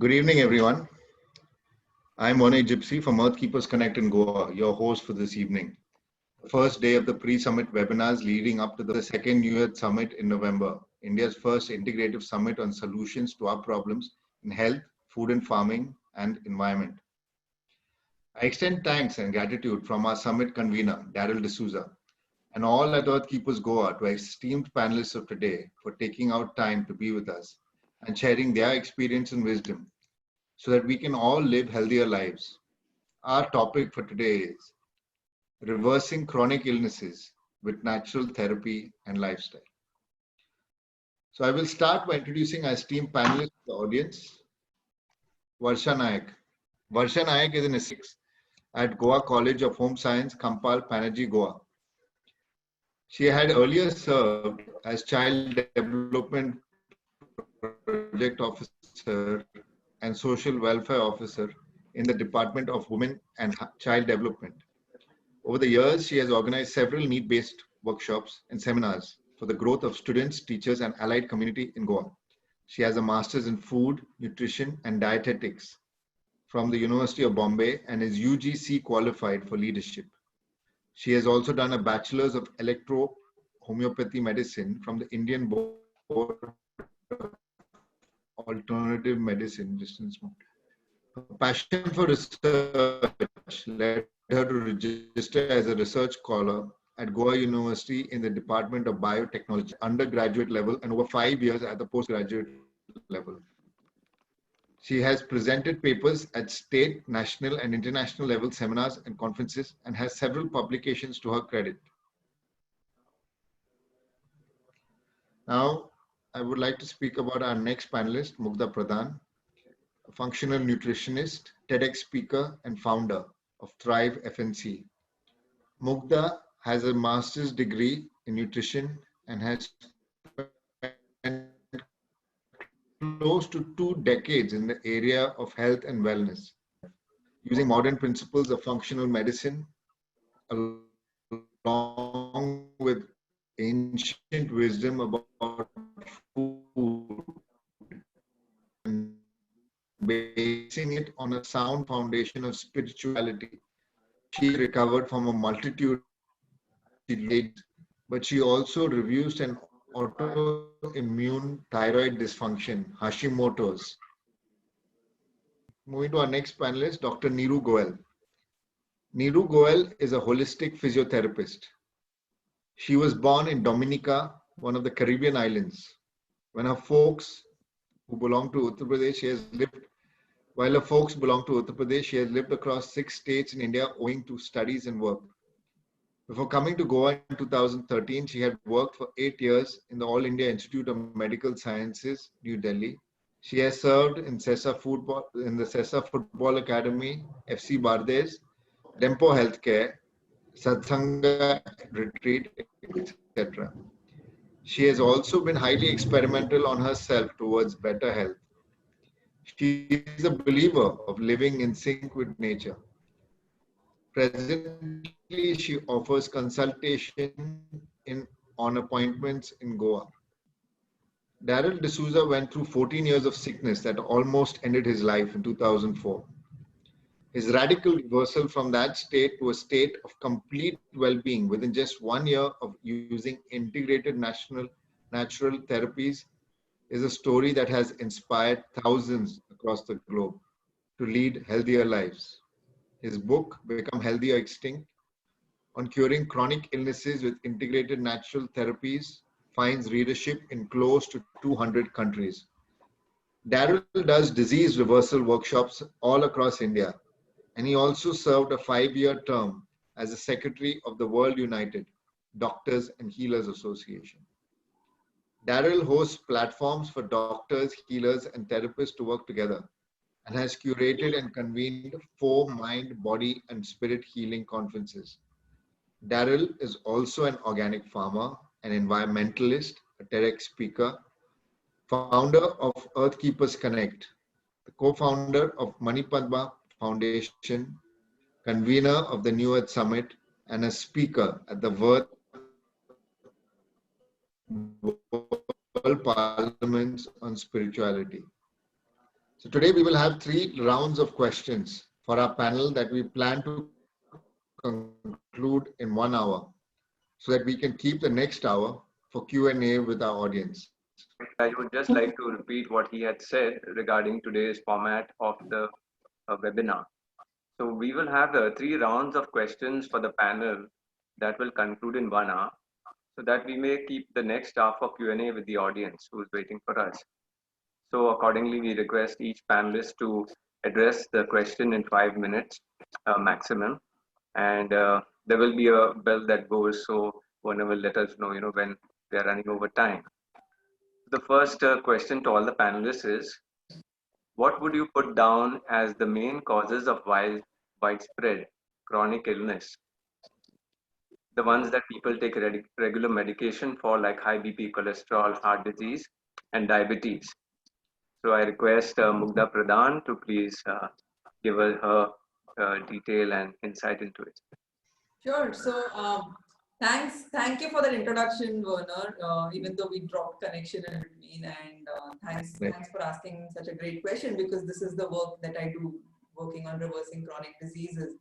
Good evening, everyone. I'm One Gypsy from Earth Keepers Connect in Goa, your host for this evening. The first day of the pre-summit webinars leading up to the second New Year Summit in November, India's first integrative summit on solutions to our problems in health, food and farming, and environment. I extend thanks and gratitude from our summit convener, Darryl D'Souza, and all at Earth Keepers Goa to our esteemed panelists of today for taking out time to be with us and sharing their experience and wisdom so that we can all live healthier lives. Our topic for today is reversing chronic illnesses with natural therapy and lifestyle. So I will start by introducing our esteemed panelists to the audience. Varsha Naik. Varsha Naik is an assistant at Goa College of Home Science, Kampal, Panaji, Goa. She had earlier served as Child Development Project Officer and Social Welfare Officer in the Department of Women and Child Development. Over the years, she has organized several need-based workshops and seminars for the growth of students, teachers, and allied community in Goa. She has a master's in food, nutrition, and dietetics from the University of Bombay and is UGC qualified for leadership. She has also done a bachelor's of electro-homeopathy medicine from the Indian Board of Alternative Medicine. Her passion for research led her to register as a research scholar at Goa University in the Department of Biotechnology, undergraduate level, and over 5 years at the postgraduate level. She has presented papers at state, national, and international level seminars and conferences and has several publications to her credit. Now, I would like to speak about our next panelist, Mugdha Pradhan, a functional nutritionist, TEDx speaker, and founder of Thrive FNC. Mugdha has a master's degree in nutrition and has spent close to 2 decades in the area of health and wellness, using modern principles of functional medicine along with ancient wisdom about food and basing it on a sound foundation of spirituality. She recovered from a multitude, but she also reduced an autoimmune thyroid dysfunction, Hashimoto's. Moving to our next panelist, Dr. Neeru Goel. Neeru Goel is a holistic physiotherapist. She was born in Dominica, one of the Caribbean islands. When her folks, who belong to Uttar Pradesh, she has lived across 6 states in India owing to studies and work. Before coming to Goa in 2013, she had worked for 8 years in the All India Institute of Medical Sciences, New Delhi. She has served in the CESA Football Academy, FC Bardes, Dempo Healthcare, Satsanga Retreat, etc. She has also been highly experimental on herself towards better health. She is a believer of living in sync with nature. Presently, she offers consultation on appointments in Goa. Darryl D'Souza went through 14 years of sickness that almost ended his life in 2004. His radical reversal from that state to a state of complete well-being within just 1 year of using integrated natural therapies is a story that has inspired thousands across the globe to lead healthier lives. His book, Become Healthy or Extinct, on curing chronic illnesses with integrated natural therapies, finds readership in close to 200 countries. Darryl does disease reversal workshops all across India, and he also served a 5-year term as the Secretary of the World United Doctors and Healers Association. Darryl hosts platforms for doctors, healers, and therapists to work together and has curated and convened 4 mind, body, and spirit healing conferences. Darryl is also an organic farmer, an environmentalist, a TEDx speaker, founder of Earth Keepers Connect, the co-founder of Manipadma Foundation, convener of the New Earth Summit, and a speaker at the World Parliaments on Spirituality. So today we will have 3 rounds of questions for our panel that we plan to conclude in 1 hour, so that we can keep the next hour for Q&A with our audience. I would just like to repeat what he had said regarding today's format of the webinar. So we will have 3 rounds of questions for the panel that will conclude in 1 hour, so that we may keep the next hour for Q&A with the audience who is waiting for us. So accordingly, we request each panelist to address the question in 5 minutes maximum, and there will be a bell that goes, so one will let us know, when we are running over time. The first question to all the panelists is: what would you put down as the main causes of widespread chronic illness? The ones that people take regular medication for, like high BP, cholesterol, heart disease, and diabetes. So I request Mugdha Pradhan to please give us her detail and insight into it. Sure. So, thank you for that introduction, Werner. Even though we dropped connection in between, and thanks for asking such a great question, because this is the work that I do, working on reversing chronic diseases.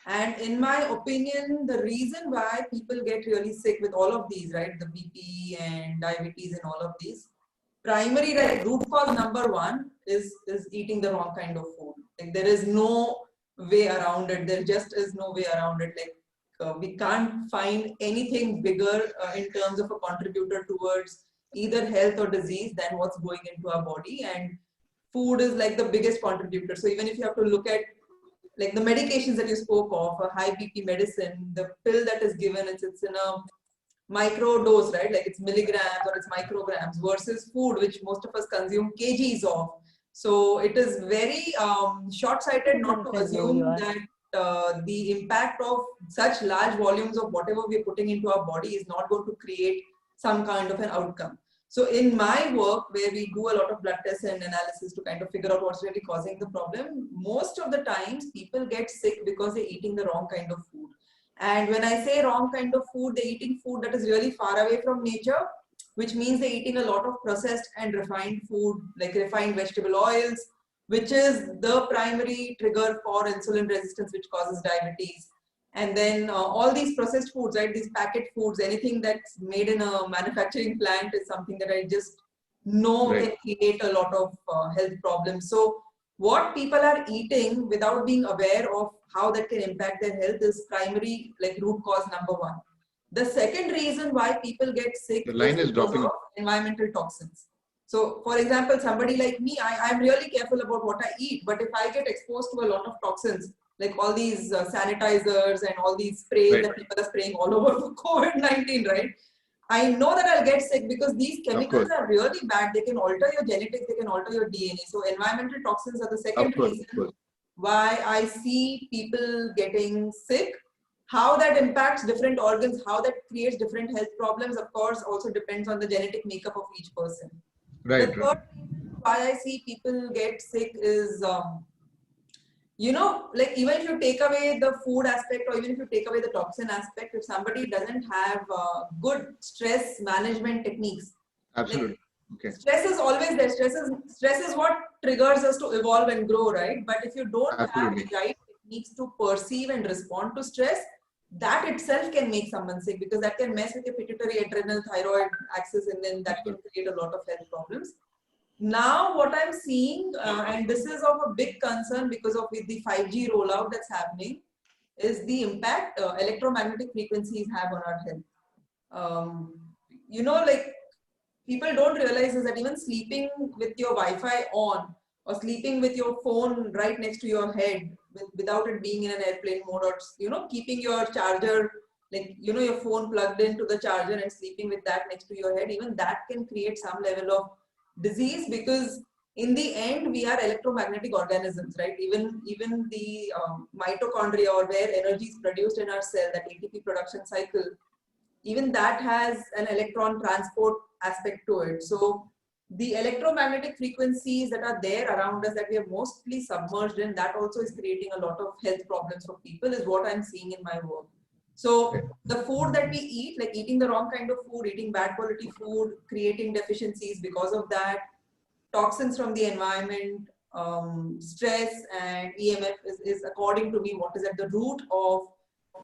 And in my opinion, the reason why people get really sick with all of these, right, the BP and diabetes and all of these, primary, right, root cause number one is eating the wrong kind of food. Like, there is no way around it. There just is no way around it. Like, we can't find anything bigger in terms of a contributor towards either health or disease than what's going into our body, and food is like the biggest contributor. So even if you have to look at like the medications that you spoke of, a high BP medicine, the pill that is given, it's in a micro dose, right? Like it's milligrams or it's micrograms, versus food, which most of us consume kgs of. So it is very short-sighted not to assume that the impact of such large volumes of whatever we're putting into our body is not going to create some kind of an outcome. So in my work, where we do a lot of blood tests and analysis to kind of figure out what's really causing the problem, most of the times people get sick because they're eating the wrong kind of food. And when I say wrong kind of food, they're eating food that is really far away from nature, which means they're eating a lot of processed and refined food, like refined vegetable oils, which is the primary trigger for insulin resistance, which causes diabetes. And then all these processed foods, right, these packet foods, anything that's made in a manufacturing plant is something that I just know can create a lot of health problems. So what people are eating without being aware of how that can impact their health is primary, like root cause number one. The second reason why people get sick is because of environmental toxins. So for example, somebody like me, I'm really careful about what I eat, but if I get exposed to a lot of toxins, like all these sanitizers and all these sprays that people are spraying all over for COVID-19, right? I know that I'll get sick because these chemicals are really bad. They can alter your genetics, they can alter your DNA. So environmental toxins are the second reason why I see people getting sick. How that impacts different organs, how that creates different health problems, of course, also depends on the genetic makeup of each person. The third reason why I see people get sick is like even if you take away the food aspect or even if you take away the toxin aspect, if somebody doesn't have good stress management techniques, absolutely. Like, stress is always there. Stress is what triggers us to evolve and grow, right? But if you don't have the right techniques to perceive and respond to stress, that itself can make someone sick, because that can mess with your pituitary, adrenal, thyroid axis, and then that can create a lot of health problems. Now, what I'm seeing, and this is of a big concern because of with the 5G rollout that's happening, is the impact electromagnetic frequencies have on our health. Like people don't realize is that even sleeping with your Wi-Fi on or sleeping with your phone right next to your head without it being in an airplane mode, or keeping your charger, like your phone plugged into the charger and sleeping with that next to your head, even that can create some level of disease, because in the end we are electromagnetic organisms, right? Even the mitochondria, or where energy is produced in our cell, that ATP production cycle, even that has an electron transport aspect to it. So the electromagnetic frequencies that are there around us, that we are mostly submerged in, that also is creating a lot of health problems for people, is what I'm seeing in my work. So the food that we eat, like eating the wrong kind of food, eating bad quality food, creating deficiencies because of that, toxins from the environment, stress and EMF is according to me what is at the root of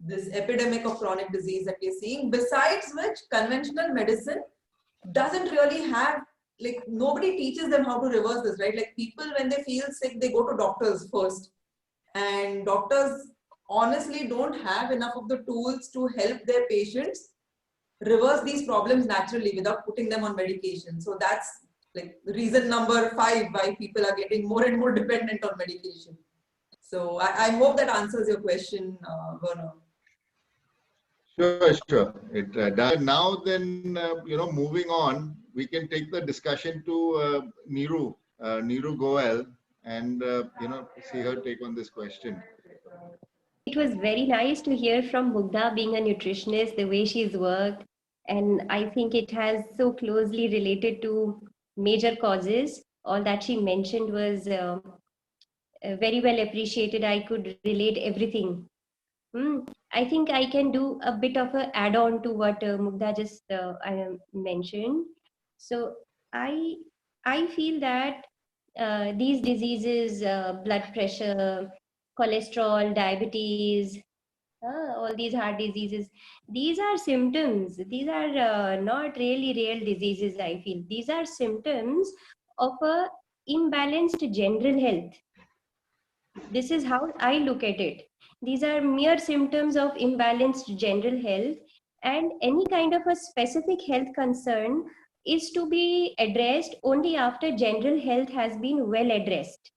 this epidemic of chronic disease that we're seeing. Besides which, conventional medicine doesn't really have, like, nobody teaches them how to reverse this, right? Like, people when they feel sick, they go to doctors first, and doctors honestly don't have enough of the tools to help their patients reverse these problems naturally without putting them on medication. So that's like reason number 5 why people are getting more and more dependent on medication. So I hope that answers your question, Werner. Sure, sure. It does. Now then, moving on, we can take the discussion to Neeru Goel, and see her take on this question. It was very nice to hear from Mugdha, being a nutritionist, the way she's worked. And I think it has so closely related to major causes. All that she mentioned was very well appreciated. I could relate everything. I think I can do a bit of an add-on to what Mugdha just mentioned. So I feel that these diseases, blood pressure, cholesterol, diabetes, all these heart diseases, these are symptoms. These are not really real diseases, I feel. These are symptoms of a imbalanced general health. This is how I look at it. These are mere symptoms of imbalanced general health, and any kind of a specific health concern is to be addressed only after general health has been well addressed.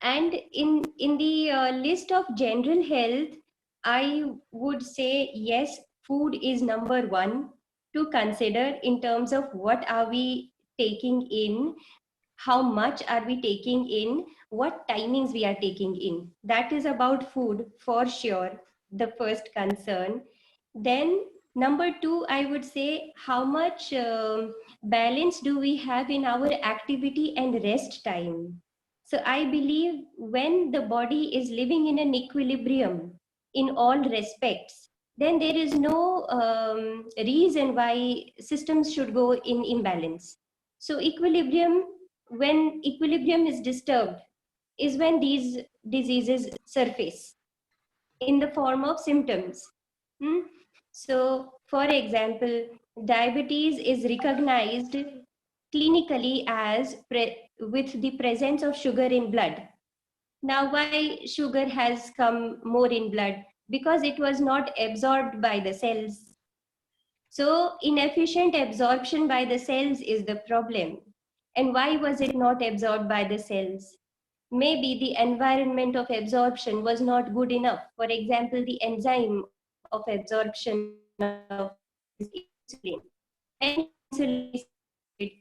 And in the list of general health, I would say yes, food is number one to consider in terms of what are we taking in, how much are we taking in, what timings we are taking in. That is about food for sure, the first concern. Then number two, I would say, how much balance do we have in our activity and rest time. So I believe when the body is living in an equilibrium in all respects, then there is no reason why systems should go in imbalance. So equilibrium, when equilibrium is disturbed, is when these diseases surface in the form of symptoms. So, for example, diabetes is recognized clinically as with the presence of sugar in blood. Now, why sugar has come more in blood? Because it was not absorbed by the cells. So, inefficient absorption by the cells is the problem. And why was it not absorbed by the cells? Maybe the environment of absorption was not good enough. For example, the enzyme of absorption of insulin. When insulin is secreted,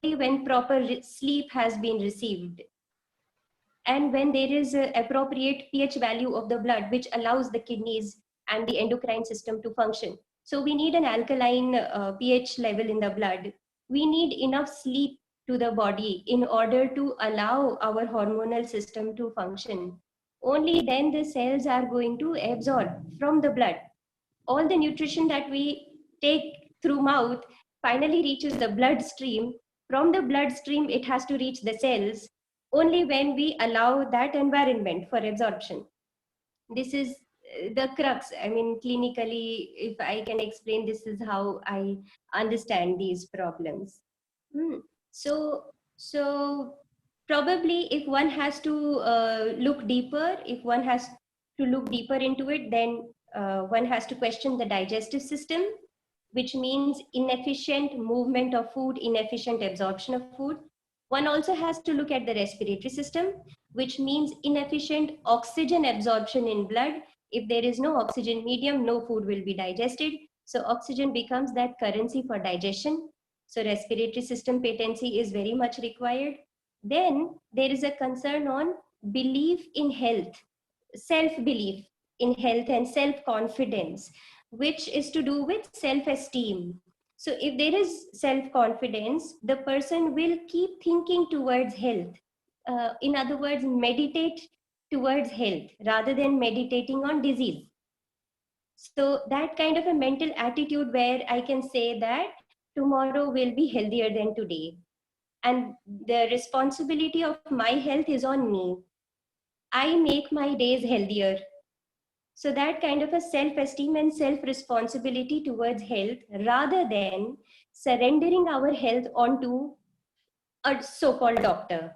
only when proper sleep has been received, and when there is an appropriate pH value of the blood, which allows the kidneys and the endocrine system to function. So we need an alkaline pH level in the blood. We need enough sleep to the body in order to allow our hormonal system to function. Only then the cells are going to absorb from the blood. All the nutrition that we take through mouth finally reaches the bloodstream. From the bloodstream, it has to reach the cells only when we allow that environment for absorption. This is the crux. I mean, clinically, if I can explain, this is how I understand these problems. So, so probably if one has to look deeper, if one has to look deeper into it, then one has to question the digestive system, which means inefficient movement of food, inefficient absorption of food. One also has to look at the respiratory system, which means inefficient oxygen absorption in blood. If there is no oxygen medium, no food will be digested. So oxygen becomes that currency for digestion. So respiratory system patency is very much required. Then there is a concern on belief in health, self-belief in health and self-confidence, which is to do with self-esteem. So if there is self-confidence, the person will keep thinking towards health. In other words, meditate towards health rather than meditating on disease. So that kind of a mental attitude where I can say that tomorrow will be healthier than today. and the responsibility of my health is on me. I make my days healthier. So that kind of a self-esteem and self-responsibility towards health, rather than surrendering our health onto a so-called doctor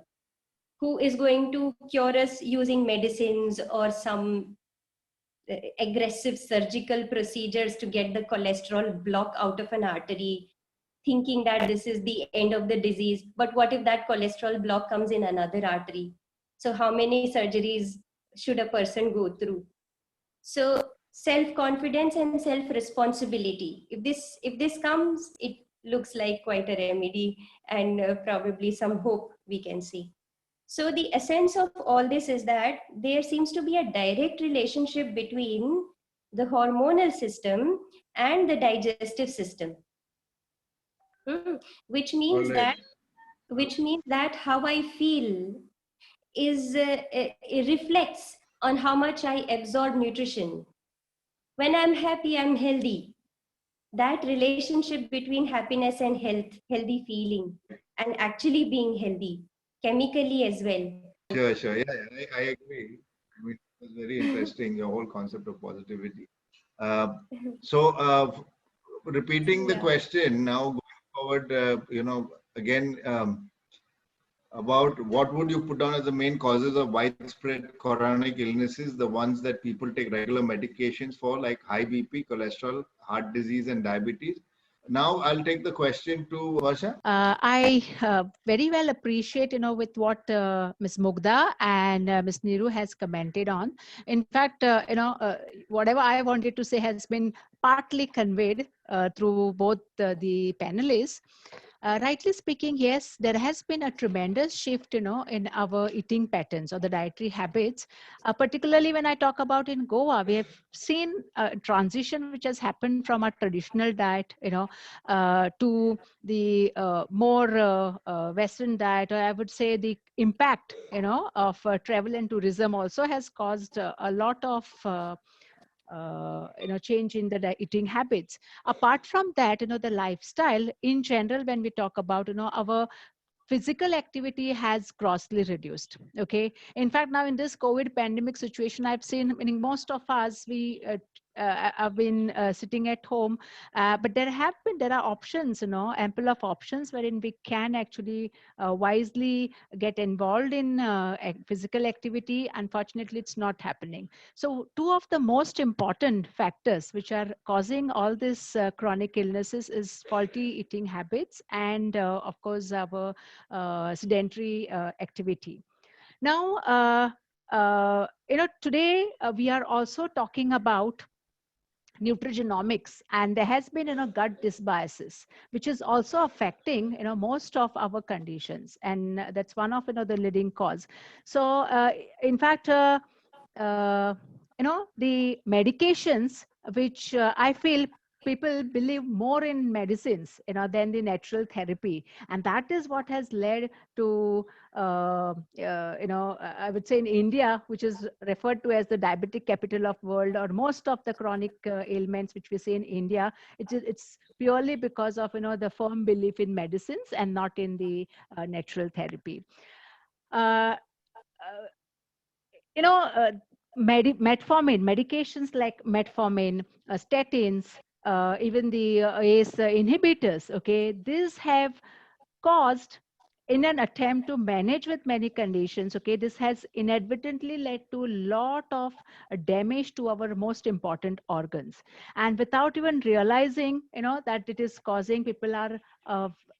who is going to cure us using medicines or some aggressive surgical procedures to get the cholesterol block out of an artery, thinking that this is the end of the disease. But what if that cholesterol block comes in another artery? So how many surgeries should a person go through? So self-confidence and self-responsibility, if this comes, it looks like quite a remedy, and probably some hope we can see. So the essence of all this is that there seems to be a direct relationship between the hormonal system and the digestive system. Hmm. which All means right. that which means that how I feel is it reflects on how much I absorb nutrition. When I'm happy, I'm healthy. That relationship between happiness and health, healthy feeling, and actually being healthy, chemically as well. Sure, sure. Yeah, yeah, I agree. I mean, it was very interesting, your whole concept of positivity. Uh, so, repeating the Yeah. question now, going forward, again, about what would you put down as the main causes of widespread chronic illnesses, the ones that people take regular medications for, like high BP, cholesterol, heart disease, and diabetes. Now, I'll take the question to Varsha. I very well appreciate, with what Ms. Mugdha and Ms. Neeru has commented on. In fact, whatever I wanted to say has been partly conveyed through both the panelists. Rightly speaking, yes, there has been a tremendous shift, in our eating patterns or the dietary habits. Particularly when I talk about in Goa, we have seen a transition which has happened from a traditional diet, to the more Western diet, or I would say the impact, of travel and tourism also has caused a lot of change in the eating habits. Apart from that, the lifestyle in general, when we talk about, our physical activity has grossly reduced. Okay, in fact, now in this COVID pandemic situation, I've seen, meaning most of us, we have been sitting at home, but there are options, ample of options wherein we can actually wisely get involved in physical activity. Unfortunately, it's not happening. So two of the most important factors which are causing all this chronic illnesses is faulty eating habits and of course our sedentary activity. Now, today we are also talking about nutrigenomics, and there has been, gut dysbiosis, which is also affecting, most of our conditions, and that's one of, the leading cause. So, in fact, uh, the medications which I feel people believe more in medicines, than the natural therapy, and that is what has led to I would say in India, which is referred to as the diabetic capital of world, or most of the chronic ailments which we see in India, it's purely because of, the firm belief in medicines and not in the natural therapy. uh, uh, you know, metformin, medications like metformin, statins, even the ACE inhibitors, okay, these have caused, in an attempt to manage with many conditions, okay, this has inadvertently led to a lot of damage to our most important organs, and without even realizing, that it is causing, people are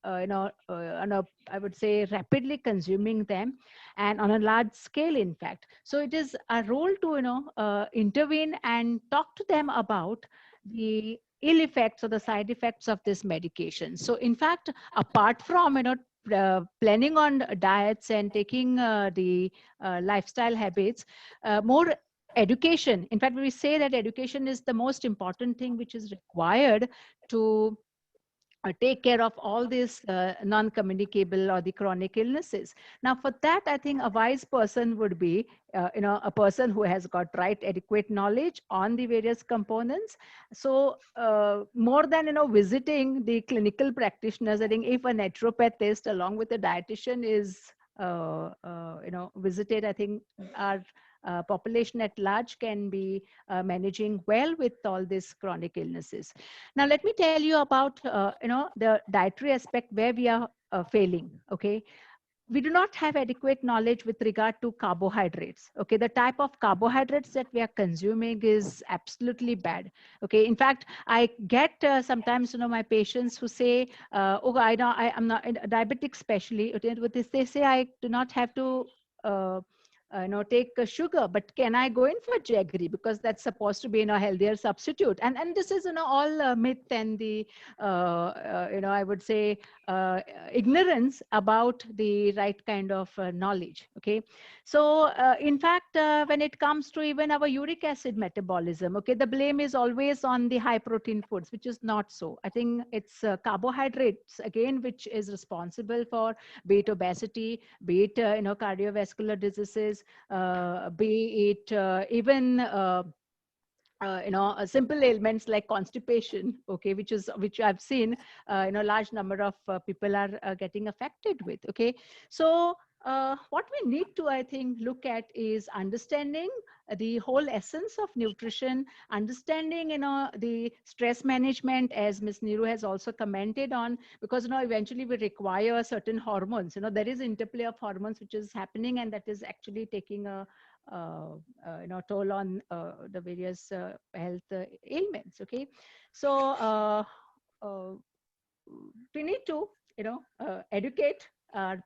I would say rapidly consuming them, and on a large scale, in fact. So it is a role to, intervene and talk to them about the ill effects or the side effects of this medication. So in fact, apart from, planning on diets and taking the lifestyle habits, more education. In fact, we say that education is the most important thing which is required to take care of all these non-communicable or the chronic illnesses. Now, for that, I think a wise person would be, a person who has got right, adequate knowledge on the various components. So, more than visiting the clinical practitioners, I think if a naturopathist along with a dietitian is visited, I think our population at large can be managing well with all these chronic illnesses. Now, let me tell you about the dietary aspect where we are failing. Okay, we do not have adequate knowledge with regard to carbohydrates. Okay, the type of carbohydrates that we are consuming is absolutely bad. Okay, in fact, I get sometimes my patients who say, oh, I'm not diabetic, especially they say I do not have to take sugar, but can I go in for jaggery because that's supposed to be a healthier substitute? And this is all myth and the I would say ignorance about the right kind of knowledge. Okay, so in fact, when it comes to even our uric acid metabolism, okay, the blame is always on the high protein foods, which is not so. I think it's carbohydrates again which is responsible for be it obesity, be it cardiovascular diseases, be it even simple ailments like constipation, okay, which I've seen large number of people are getting affected with. Okay, so what we need to, I think, look at is understanding the whole essence of nutrition, understanding the stress management, as Ms. Neeru has also commented on, because eventually we require certain hormones. There is interplay of hormones which is happening, and that is actually taking a toll on the various health ailments. Okay, so uh, we need to educate our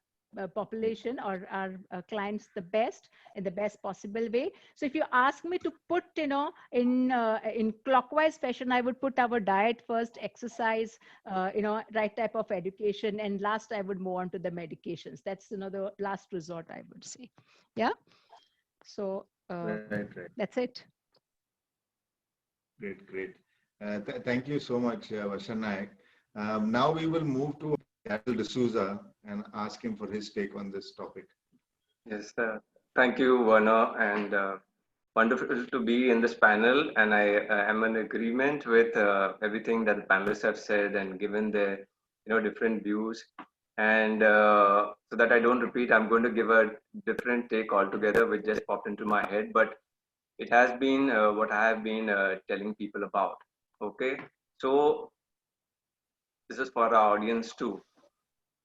population or our clients in the best possible way. So if you ask me to put in clockwise fashion, I would put our diet first, exercise, right type of education, and last I would move on to the medications. That's the last resort, I would say. Yeah. So Right. that's it. Great. Thank you so much, Varsha Naik. Now we will move to Darryl D'Souza and ask him for his take on this topic. Yes, thank you, Werner, and wonderful to be in this panel. And I am in agreement with everything that the panelists have said and given their different views. And so that I don't repeat, I'm going to give a different take altogether, which just popped into my head. But it has been what I have been telling people about. Okay, so this is for our audience too.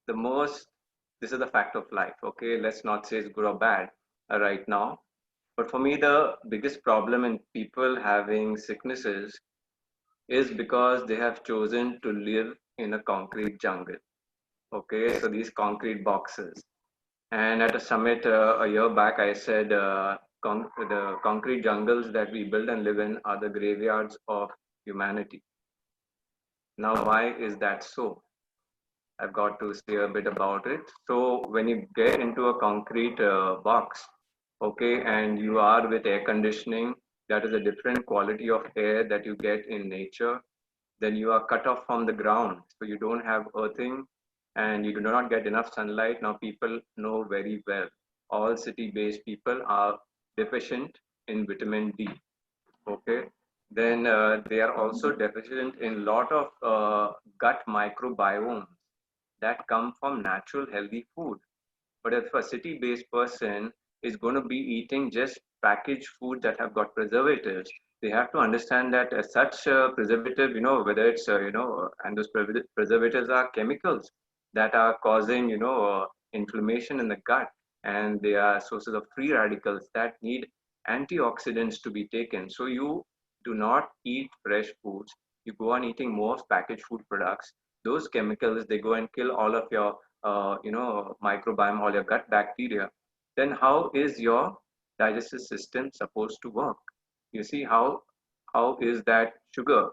This is the fact of life. Okay, let's not say it's good or bad right now. But for me, the biggest problem in people having sicknesses is because they have chosen to live in a concrete jungle. Okay, so these concrete boxes. And at a summit a year back, I said the concrete jungles that we build and live in are the graveyards of humanity. Now, why is that so? I've got to say a bit about it. So, when you get into a concrete box, okay, and you are with air conditioning, that is a different quality of air that you get in nature. Then you are cut off from the ground, so you don't have earthing and you do not get enough sunlight. Now, people know very well. All city-based people are deficient in vitamin D. Okay, then they are also deficient in a lot of gut microbiomes that come from natural healthy food. But if a city-based person is going to be eating just packaged food that have got preservatives, they have to understand that such preservative, whether it's, and those preservatives are chemicals that are causing, inflammation in the gut, and they are sources of free radicals that need antioxidants to be taken. So you do not eat fresh foods. You go on eating more packaged food products. Those chemicals, they go and kill all of your microbiome, all your gut bacteria. Then how is your digestive system supposed to work? You see how is that sugar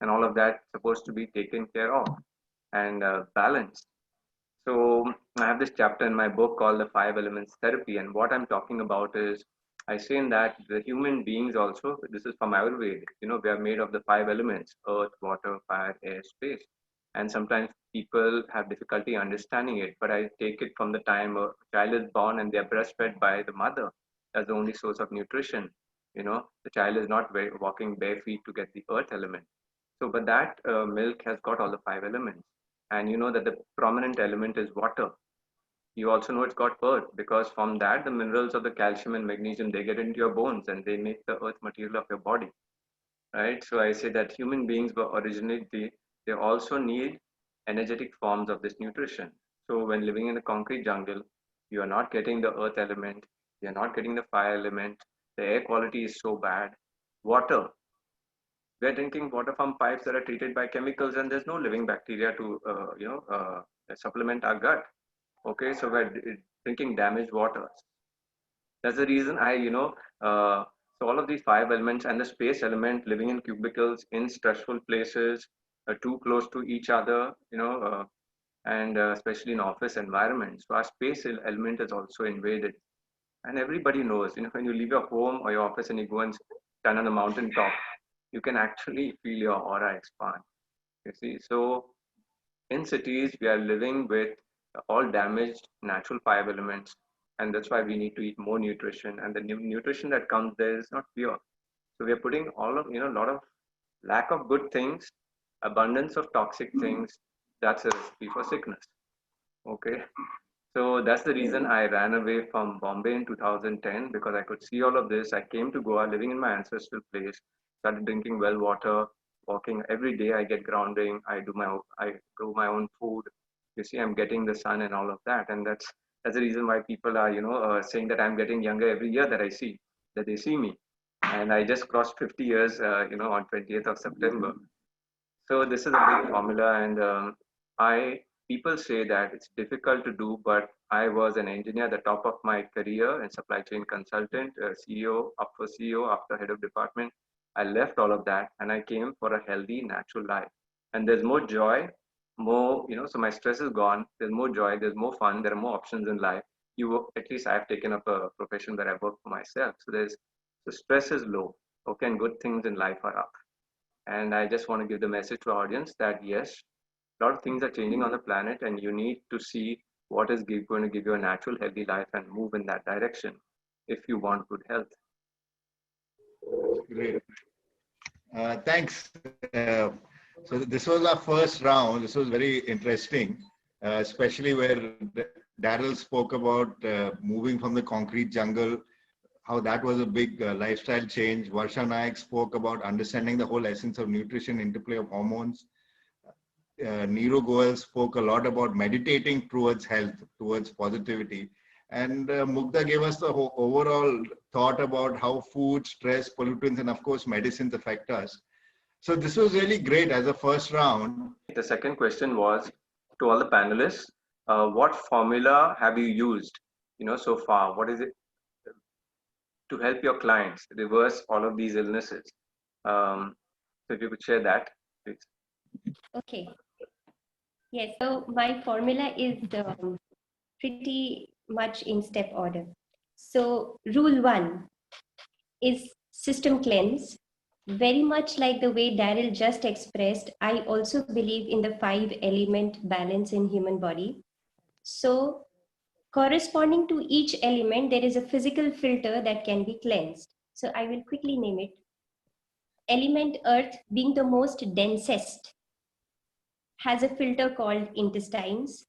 and all of that supposed to be taken care of and balanced? So I have this chapter in my book called the Five Elements Therapy, and what I'm talking about is I say in that the human beings also, this is from Ayurveda, we are made of the five elements: earth, water, fire, air, space. and sometimes people have difficulty understanding it. But I take it from the time a child is born and they are breastfed by the mother as the only source of nutrition. The child is not walking bare feet to get the earth element. So, but that milk has got all the 5 elements, and you know that the prominent element is water. You also know it's got earth because from that the minerals of the calcium and magnesium, they get into your bones and they make the earth material of your body, right? So I say that human beings were originally they also need energetic forms of this nutrition. So when living in a concrete jungle, you are not getting the earth element, you are not getting the fire element, the air quality is so bad. Water, we're drinking water from pipes that are treated by chemicals, and there's no living bacteria to supplement our gut. Okay, so we're drinking damaged water. That's the reason so all of these 5 elements and the space element, living in cubicles in stressful places, too close to each other, and especially in office environments. So our space element is also invaded. And everybody knows, when you leave your home or your office and you go and stand on a mountain top, you can actually feel your aura expand. You see, so in cities, we are living with all damaged natural 5 elements, and that's why we need to eat more nutrition. And the nutrition that comes there is not pure. So we are putting all of a lot of lack of good things, abundance of toxic things. That's a recipe for sickness. Okay, so that's the reason I ran away from Bombay in 2010 because I could see all of this. I came to Goa, living in my ancestral place, started drinking well water, walking every day. I get grounding. I grow my own food. You see, I'm getting the sun and all of that, and that's the reason why people are saying that I'm getting younger every year that they see me, and I just crossed 50 years on 20th of September. So this is a big formula, and I people say that it's difficult to do, but I was an engineer at the top of my career and supply chain consultant, CEO, up for CEO, after head of department. I left all of that and I came for a healthy, natural life. And there's more joy, more, so my stress is gone. There's more joy, there's more fun, there are more options in life. At least I've taken up a profession where I work for myself. So stress is low, okay, and good things in life are up. And I just want to give the message to our audience that yes, a lot of things are changing on the planet, and you need to see what is going to give you a natural, healthy life and move in that direction if you want good health. Great. Thanks. So this was our first round. This was very interesting, especially where Darryl spoke about moving from the concrete jungle, how that was a big lifestyle change. Varsha Naik spoke about understanding the whole essence of nutrition, interplay of hormones. Neeru Goel spoke a lot about meditating towards health, towards positivity. And Mugdha gave us the overall thought about how food, stress, pollutants, and of course, medicines affect us. So this was really great as a first round. The second question was to all the panelists, what formula have you used, so far? What is it to help your clients reverse all of these illnesses? So if you could share that, please. Okay. Yes, so my formula is pretty much in step order. So rule 1 is system cleanse. Very much like the way Darryl just expressed, I also believe in the 5-element balance in human body. So corresponding to each element, there is a physical filter that can be cleansed. So I will quickly name it. Element earth, being the most densest, has a filter called intestines,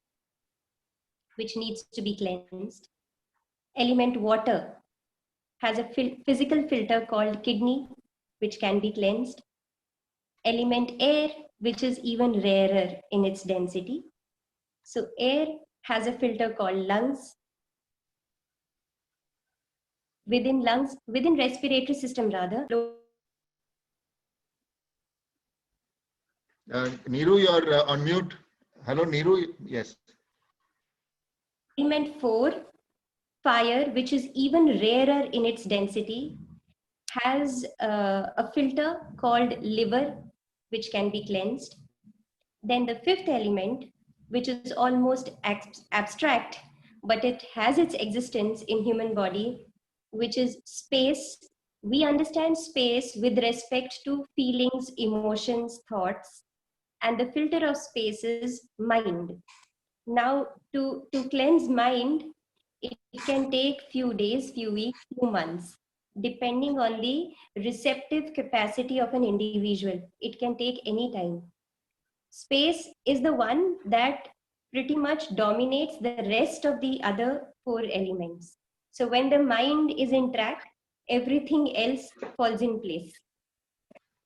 which needs to be cleansed. Element water has a physical filter called kidney, which can be cleansed. Element air, which is even rarer in its density. So air has a filter called lungs. Within respiratory system rather. Neeru, you're on mute. Hello, Neeru. Yes. Element 4, fire, which is even rarer in its density, has a filter called liver, which can be cleansed. Then the 5th element, which is almost abstract, but it has its existence in human body, which is space. We understand space with respect to feelings, emotions, thoughts, and the filter of space is mind. Now, to cleanse mind, it can take few days, few weeks, few months, depending on the receptive capacity of an individual. It can take any time. Space is the one that pretty much dominates the rest of the other four elements. So when the mind is in track, everything else falls in place.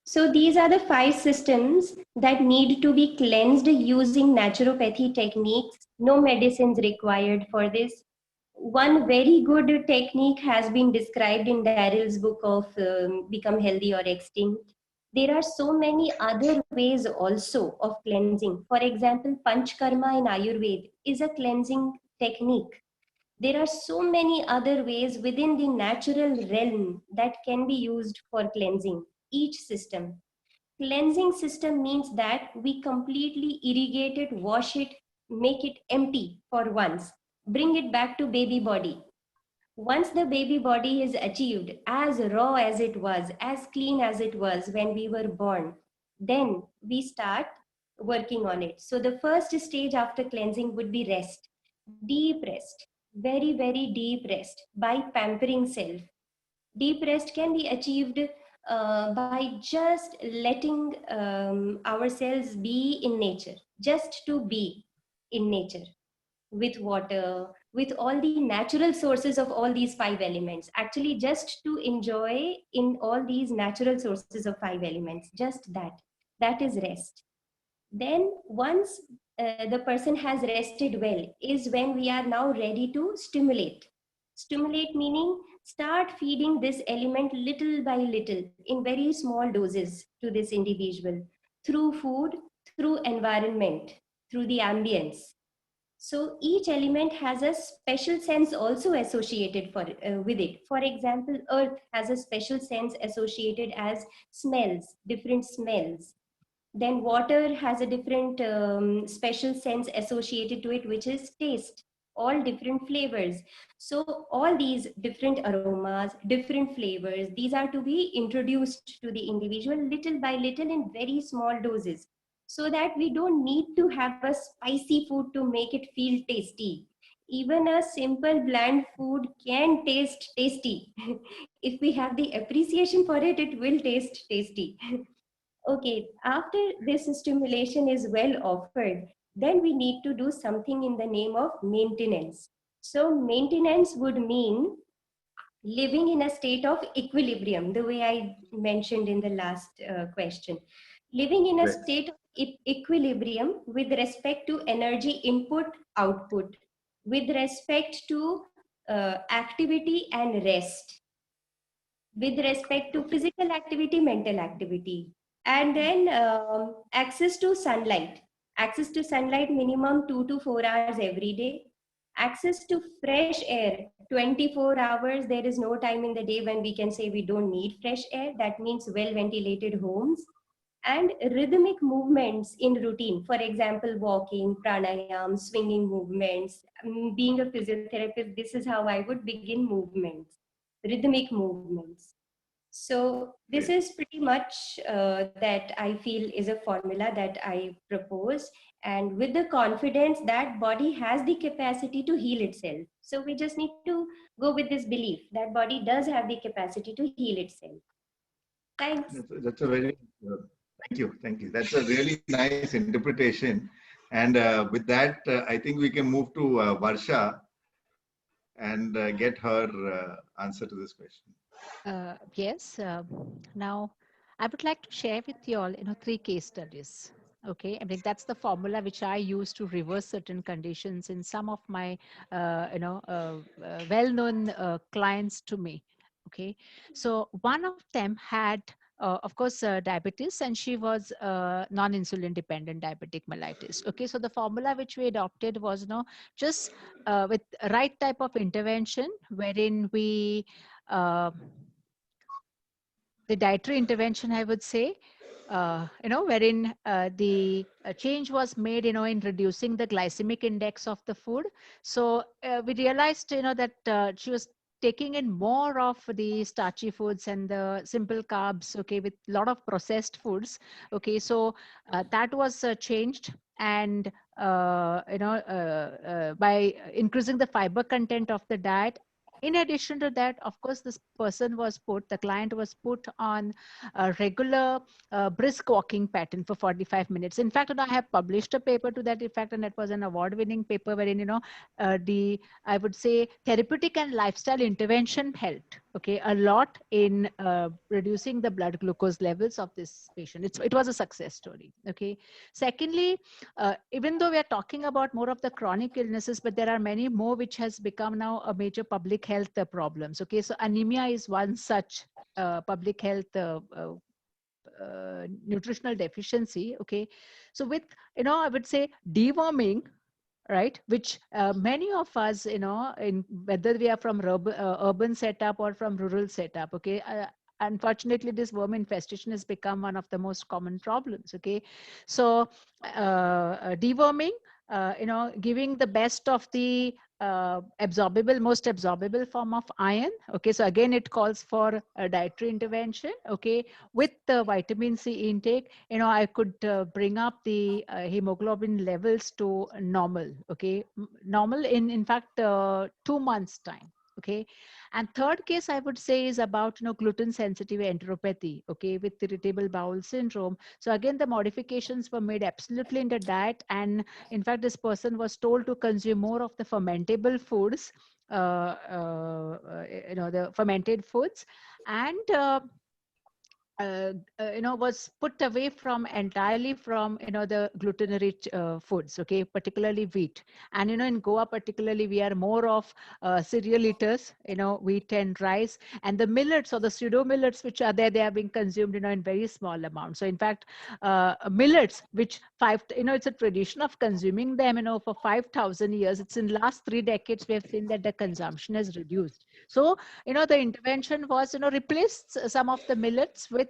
So these are the 5 systems that need to be cleansed using naturopathy techniques. No medicines required for this. One very good technique has been described in Darryl's book of Become Healthy or Extinct. There are so many other ways also of cleansing. For example, Panchkarma in Ayurveda is a cleansing technique. There are so many other ways within the natural realm that can be used for cleansing each system. Cleansing system means that we completely irrigate it, wash it, make it empty for once, bring it back to baby body. Once the baby body is achieved as raw as it was, as clean as it was when we were born, then we start working on it. So the first stage after cleansing would be rest, deep rest, very, very deep rest by pampering self. Deep rest can be achieved by just letting ourselves be in nature, just to be in nature with water, with all the natural sources of all these 5 elements. Actually, just to enjoy in all these natural sources of 5 elements, just that. That is rest. Then, once the person has rested well, is when we are now ready to stimulate. Stimulate meaning start feeding this element little by little in very small doses to this individual through food, through environment, through the ambience. So each element has a special sense also associated with it. For example, earth has a special sense associated as smells, different smells. Then water has a different special sense associated to it, which is taste, all different flavors. So all these different aromas, different flavors, these are to be introduced to the individual little by little in very small doses, so that we don't need to have a spicy food to make it feel tasty. Even a simple bland food can taste tasty. If we have the appreciation for it, it will taste tasty. Okay, after this stimulation is well offered, then we need to do something in the name of maintenance. So maintenance would mean living in a state of equilibrium, the way I mentioned in the last question. Living in a Right. state of equilibrium with respect to energy input, output, with respect to activity and rest, with respect to Okay. physical activity, mental activity, and then access to sunlight. Access to sunlight minimum 2 to 4 hours every day. Access to fresh air 24 hours. There is no time in the day when we can say we don't need fresh air. That means well ventilated homes and rhythmic movements in routine. For example, walking, pranayam, swinging movements. Being a physiotherapist, this is how I would begin movements, rhythmic movements. So this Great. is pretty much that I feel is a formula that I propose, and with the confidence that body has the capacity to heal itself. So we just need to go with this belief that body does have the capacity to heal itself. Thanks. That's a very, thank you, thank you. That's a really nice interpretation. And with that, I think we can move to Varsha and get her answer to this question. Yes. Now, I would like to share with you all, 3 case studies. Okay, I mean that's the formula which I use to reverse certain conditions in some of my, well-known clients to me. Okay, so one of them had, of course, diabetes, and she was non-insulin dependent diabetic mellitus. Okay, so the formula which we adopted was, just with right type of intervention, wherein we the dietary intervention, I would say, wherein the change was made, in reducing the glycemic index of the food. So we realized, that she was taking in more of the starchy foods and the simple carbs, okay, with a lot of processed foods. Okay, so that was changed. And by increasing the fiber content of the diet. In addition to that, of course, the client was put on a regular brisk walking pattern for 45 minutes. In fact, I have published a paper to that effect, and it was an award-winning paper wherein, I would say, therapeutic and lifestyle intervention helped, okay, a lot in reducing the blood glucose levels of this patient. It was a success story, okay. Secondly, even though we are talking about more of the chronic illnesses, but there are many more which has become now a major public health problems. Okay, so anemia is one such public health nutritional deficiency. Okay, so with I would say deworming, right, which many of us, in whether we are from urban setup or from rural setup, okay, unfortunately this worm infestation has become one of the most common problems. Okay, so deworming, giving the best of the most absorbable form of iron. Okay, so again it calls for a dietary intervention. Okay, with the vitamin C intake, I could bring up the hemoglobin levels to normal. Okay, normal in fact 2 months time. Okay, and third case I would say is about gluten sensitive enteropathy. Okay, with irritable bowel syndrome. So again the modifications were made absolutely in the diet, and in fact this person was told to consume more of the fermentable foods, the fermented foods, and was put away from entirely from the gluten rich foods, okay, particularly wheat. And in Goa particularly we are more of cereal eaters, wheat and rice, and the millets or the pseudo millets which are there, they are being consumed in very small amounts. So in fact millets, which it's a tradition of consuming them for 5,000 years, it's in last 3 decades we have seen that the consumption has reduced. So the intervention was replace some of the millets with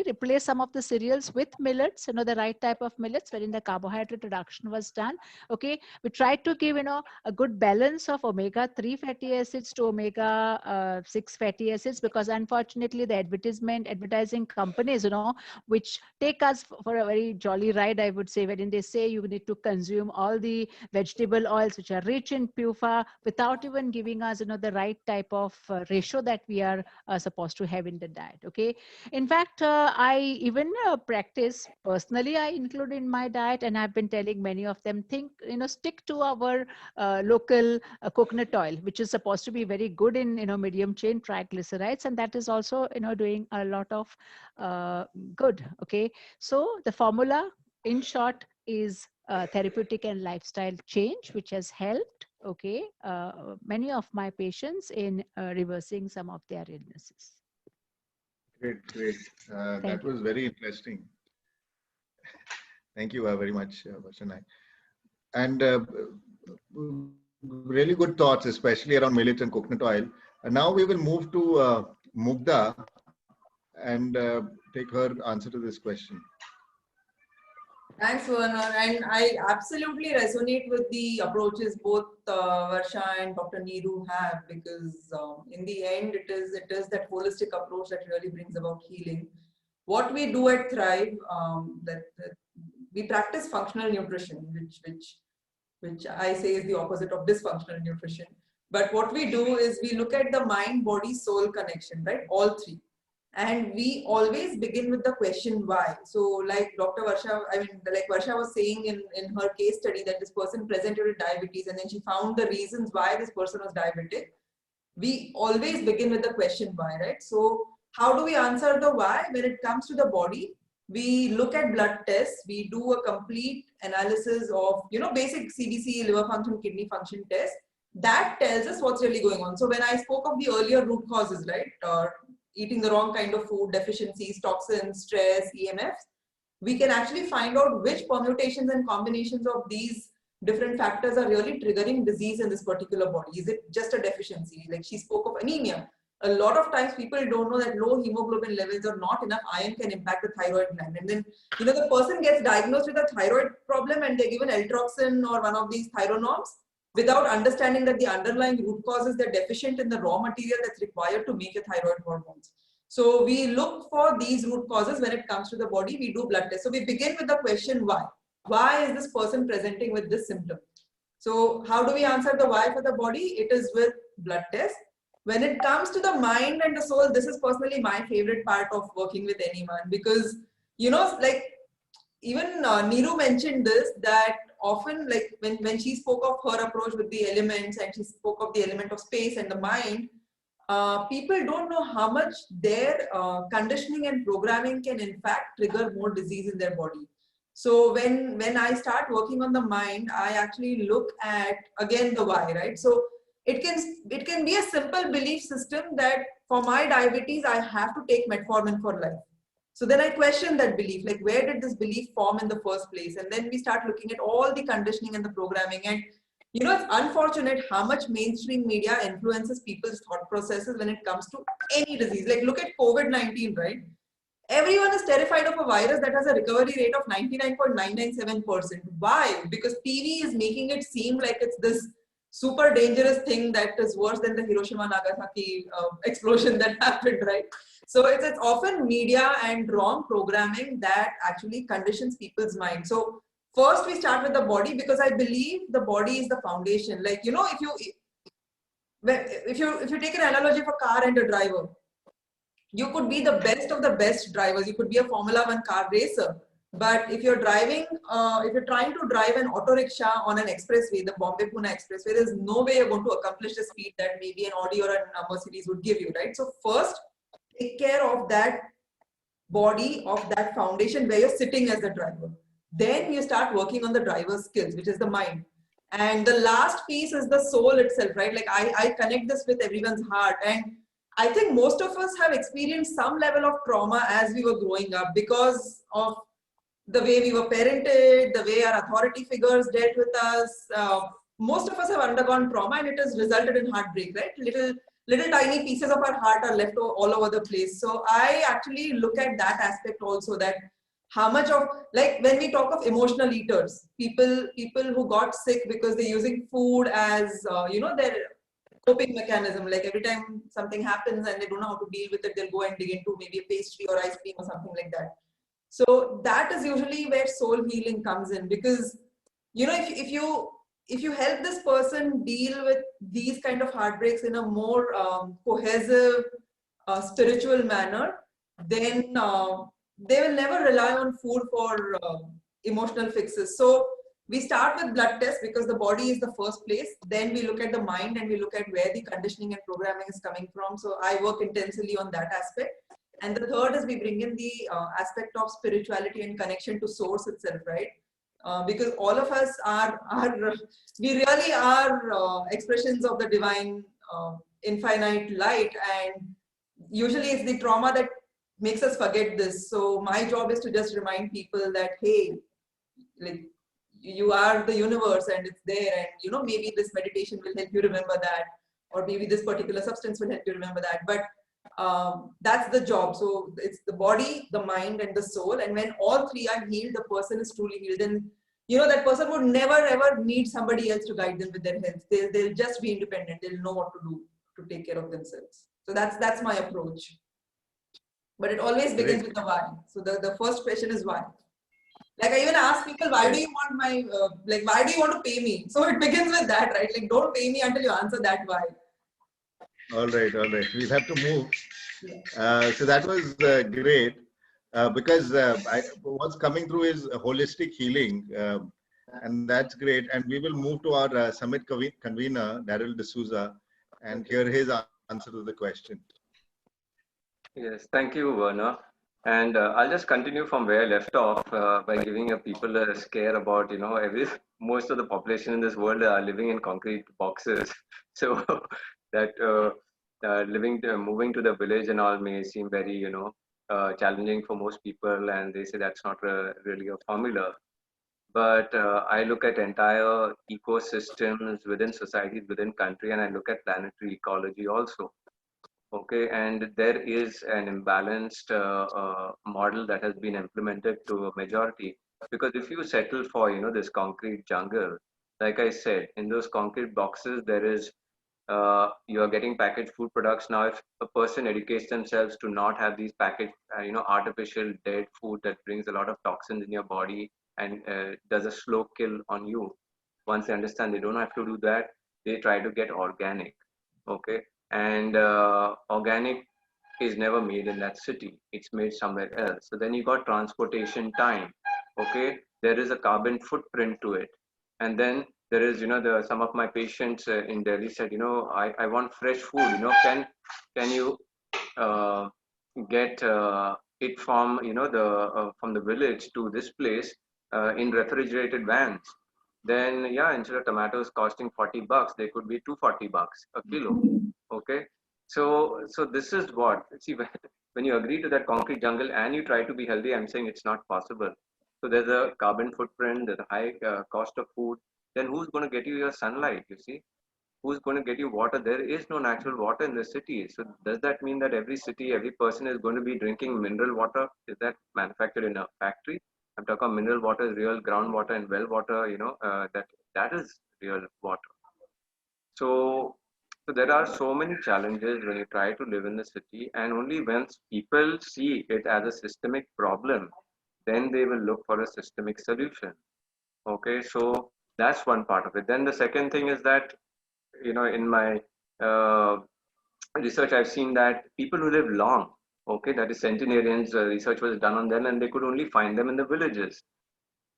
replace some of the cereals with millets, the right type of millets wherein the carbohydrate reduction was done. Okay, we tried to give a good balance of omega-3 fatty acids to omega-6 fatty acids, because unfortunately the advertising companies which take us for a very jolly ride, I would say, wherein they say you need to consume all the vegetable oils which are rich in PUFA without even giving us the right type of ratio that we are supposed to have in the diet. Okay, in fact I even practice personally, I include in my diet, and I've been telling many of them, stick to our local coconut oil, which is supposed to be very good in medium chain triglycerides, and that is also doing a lot of good. Okay, so the formula in short is therapeutic and lifestyle change, which has helped, okay, many of my patients in reversing some of their illnesses. Great, great. That was very interesting. Thank you very much, Varsha. And really good thoughts, especially around millet and coconut oil. And now we will move to Mugdha and take her answer to this question. Thanks, Werner. And I absolutely resonate with the approaches both Varsha and Dr. Neeru have, because in the end, it is that holistic approach that really brings about healing. What we do at Thrive, that we practice functional nutrition, which I say is the opposite of dysfunctional nutrition. But what we do is we look at the mind, body, soul connection, right? All three. And we always begin with the question why. So like Dr. Varsha, like Varsha was saying in her case study, that this person presented with diabetes and then she found the reasons why this person was diabetic. We always begin with the question why, right? So how do we answer the why? When it comes to the body, we look at blood tests, we do a complete analysis of, basic CBC, liver function, kidney function test. That tells us what's really going on. So when I spoke of the earlier root causes, right? Or eating the wrong kind of food, deficiencies, toxins, stress, EMFs, we can actually find out which permutations and combinations of these different factors are really triggering disease in this particular body. Is it just a deficiency? Like she spoke of anemia. A lot of times people don't know that low hemoglobin levels or not enough iron can impact the thyroid gland. And then, the person gets diagnosed with a thyroid problem and they're given L-troxin or one of these thyronorms. without understanding that the underlying root cause is they're deficient in the raw material that's required to make your thyroid hormones. So we look for these root causes when it comes to the body. We do blood tests. So we begin with the question why. Why is this person presenting with this symptom? So how do we answer the why for the body? It is with blood test. When it comes to the mind and the soul, this is personally my favorite part of working with anyone, because, you know, like even Neeru mentioned this, that often, like when she spoke of her approach with the elements and she spoke of the element of space and the mind, people don't know how much their conditioning and programming can in fact trigger more disease in their body. So when I start working on the mind, I actually look at again the why, right? So it can be a simple belief system that for my diabetes I have to take metformin for life. So then I question that belief, like where did this belief form in the first place? And then we start looking at all the conditioning and the programming. And you know, it's unfortunate how much mainstream media influences people's thought processes when it comes to any disease. Like look at COVID-19, right? Everyone is terrified of a virus that has a recovery rate of 99.997%. Why? Because TV is making it seem like it's this super dangerous thing that is worse than the Hiroshima Nagasaki explosion that happened, right? So it's often media and wrong programming that actually conditions people's mind. So first we start with the body, because I believe the body is the foundation. Like, you know, if you take an analogy of a car and a driver, you could be the best of the best drivers. You could be a Formula One car racer. But if you're driving, if you're trying to drive an auto rickshaw on an expressway, the Bombay-Pune expressway, there's no way you're going to accomplish the speed that maybe an Audi or a Mercedes would give you, right? So first, take care of that body, of that foundation where you're sitting as the driver. Then you start working on the driver's skills, which is the mind. And the last piece is the soul itself, right? Like I connect this with everyone's heart. And I think most of us have experienced some level of trauma as we were growing up because of the way we were parented, the way our authority figures dealt with us. Most of us have undergone trauma and it has resulted in heartbreak, right? Little tiny pieces of our heart are left all over the place. So I actually look at that aspect also, that how much of, like when we talk of emotional eaters, people who got sick because they're using food as, you know, their coping mechanism. Like every time something happens and they don't know how to deal with it, they'll go and dig into maybe a pastry or ice cream or something like that. So that is usually where soul healing comes in, because, you know, if you help this person deal with these kind of heartbreaks in a more cohesive, spiritual manner, then they will never rely on food for emotional fixes. So we start with blood tests because the body is the first place. Then we look at the mind and we look at where the conditioning and programming is coming from. So I work intensely on that aspect. And the third is we bring in the aspect of spirituality and connection to source itself, right? Because all of us we really are expressions of the divine infinite light, and usually it's the trauma that makes us forget this. So my job is to just remind people that, hey, like you are the universe and it's there, and you know, maybe this meditation will help you remember that, or maybe this particular substance will help you remember that. But that's the job. So it's the body, the mind, and the soul. And when all three are healed, the person is truly healed. And you know, that person would never ever need somebody else to guide them with their health. They'll just be independent. They'll know what to do to take care of themselves. So that's my approach. But it always begins with the why. So the first question is why. Like I even ask people, why do you want my, why do you want to pay me? So it begins with that, right? Like, don't pay me until you answer that why. All right. We'll have to move. So that was great because what's coming through is holistic healing, and that's great. And we will move to our summit convener, Darryl D'Souza, and hear his answer to the question. Yes, thank you, Werner. And I'll just continue from where I left off by giving people a scare about, you know, most of the population in this world are living in concrete boxes. So that moving to the village and all may seem very, you know, challenging for most people, and they say that's not really a formula. But I look at entire ecosystems within societies, within country, and I look at planetary ecology also. Okay, and there is an imbalanced model that has been implemented to a majority, because if you settle for, you know, this concrete jungle, like I said, in those concrete boxes, there is you are getting packaged food products. Now, if a person educates themselves to not have these packaged, artificial dead food that brings a lot of toxins in your body and does a slow kill on you, once they understand they don't have to do that, they try to get organic. Okay, and organic is never made in that city; it's made somewhere else. So then you got transportation time. Okay, there is a carbon footprint to it, and then there is, the some of my patients in Delhi said, I want fresh food. Can you uh, get it from, the from the village to this place in refrigerated vans? Then yeah, instead of tomatoes costing $40, they could be $240 a kilo. Okay, so this is what, see, when you agree to that concrete jungle and you try to be healthy, I'm saying it's not possible. So there's a carbon footprint, there's a high cost of food. Then who's going to get you your sunlight? You see, who's going to get you water? There is no natural water in the city. So does that mean that every city, every person is going to be drinking mineral water? Is that manufactured in a factory? I'm talking mineral water is real groundwater and well water. That is real water. So there are so many challenges when you try to live in the city, and only once people see it as a systemic problem, then they will look for a systemic solution. Okay, so that's one part of it. Then the second thing is that, in my uh, research, I've seen that people who live long, okay, that is centenarians, research was done on them, and they could only find them in the villages.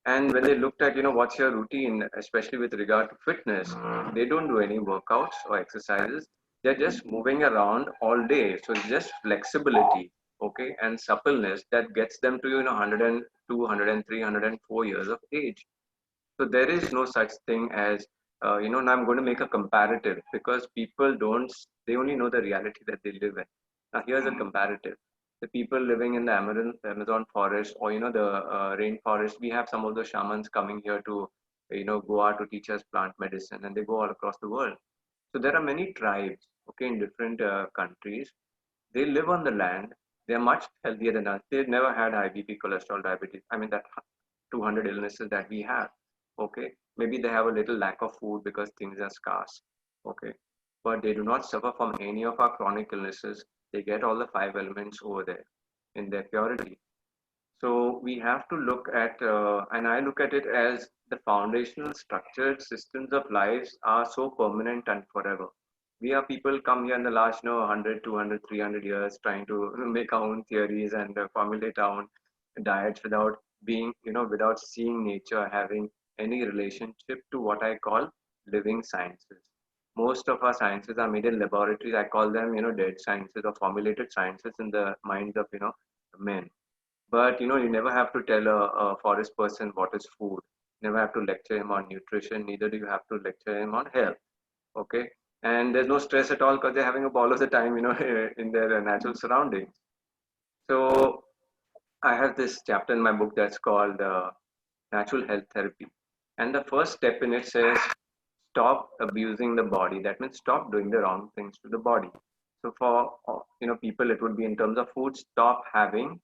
And when they looked at, what's your routine, especially with regard to fitness, they don't do any workouts or exercises. They're just moving around all day. So it's just flexibility, okay, and suppleness that gets them to, 102, 103, 104 years of age. So there is no such thing as, now I'm going to make a comparative, because people don't, they only know the reality that they live in. Now here's a comparative. The people living in the Amazon forest, or, the rainforest, we have some of the shamans coming here to, Goa to teach us plant medicine, and they go all across the world. So there are many tribes, okay, in different countries. They live on the land. They're much healthier than us. They've never had high BP, cholesterol, diabetes. I mean, that 200 illnesses that we have. Okay, maybe they have a little lack of food because things are scarce. Okay, but they do not suffer from any of our chronic illnesses. They get all the five elements over there in their purity. So we have to look at, and I look at it as the foundational structured systems of lives are so permanent and forever. We are people come here in the last, 100, 200, 300 years trying to make our own theories and formulate our own diets without being, without seeing nature having any relationship to what I call living sciences. Most of our sciences are made in laboratories. I call them, dead sciences or formulated sciences in the minds of, men. But you never have to tell a forest person what is food. You never have to lecture him on nutrition. Neither do you have to lecture him on health. Okay, and there's no stress at all because they're having a ball of the time, in their natural surroundings. So I have this chapter in my book that's called Natural Health Therapy, and the first step in it says stop abusing the body. That means stop doing the wrong things to the body. So for people, it would be in terms of food. Stop having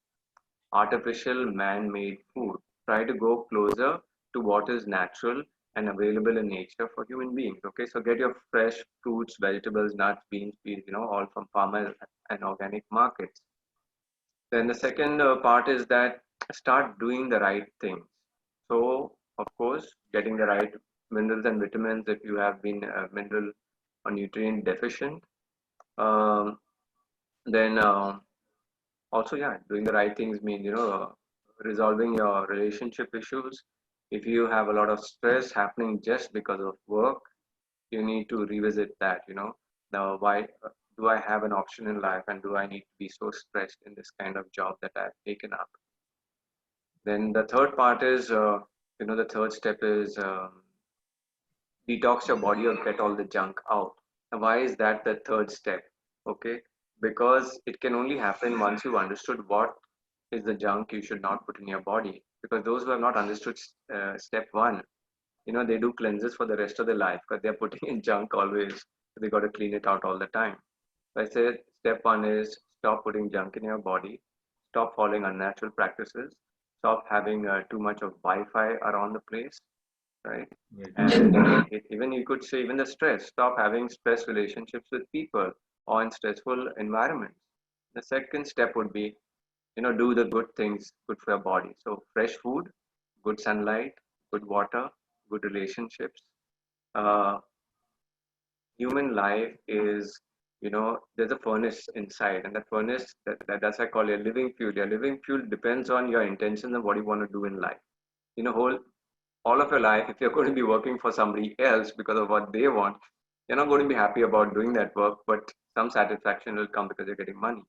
artificial man-made food. Try to go closer to what is natural and available in nature for human beings. Okay, so get your fresh fruits, vegetables, nuts, beans, peas, all from farmers and organic markets. Then the second part is that start doing the right things. So, of course, getting the right minerals and vitamins if you have been mineral or nutrient deficient. Um, then also, yeah, doing the right things means, resolving your relationship issues. If you have a lot of stress happening just because of work, you need to revisit that, now why do I have an option in life, and do I need to be so stressed in this kind of job that I've taken up? Then the third part is, the third step is detox your body or get all the junk out. Now, why is that the third step? Okay, because it can only happen once you've understood what is the junk you should not put in your body. Because those who have not understood step one, they do cleanses for the rest of their life because they're putting in junk always. So they got to clean it out all the time. So I said step one is stop putting junk in your body, stop following unnatural practices, stop having too much of Wi-Fi around the place, right? Right. And even you could say, even the stress, stop having stress relationships with people or in stressful environments. The second step would be, do the good things good for your body. So fresh food, good sunlight, good water, good relationships. Uh, Human life is, there's a furnace inside, and that furnace, that's I call your living fuel. Your living fuel depends on your intentions and what you want to do in life. Whole all of your life, if you're going to be working for somebody else because of what they want, you're not going to be happy about doing that work, but some satisfaction will come because you're getting money.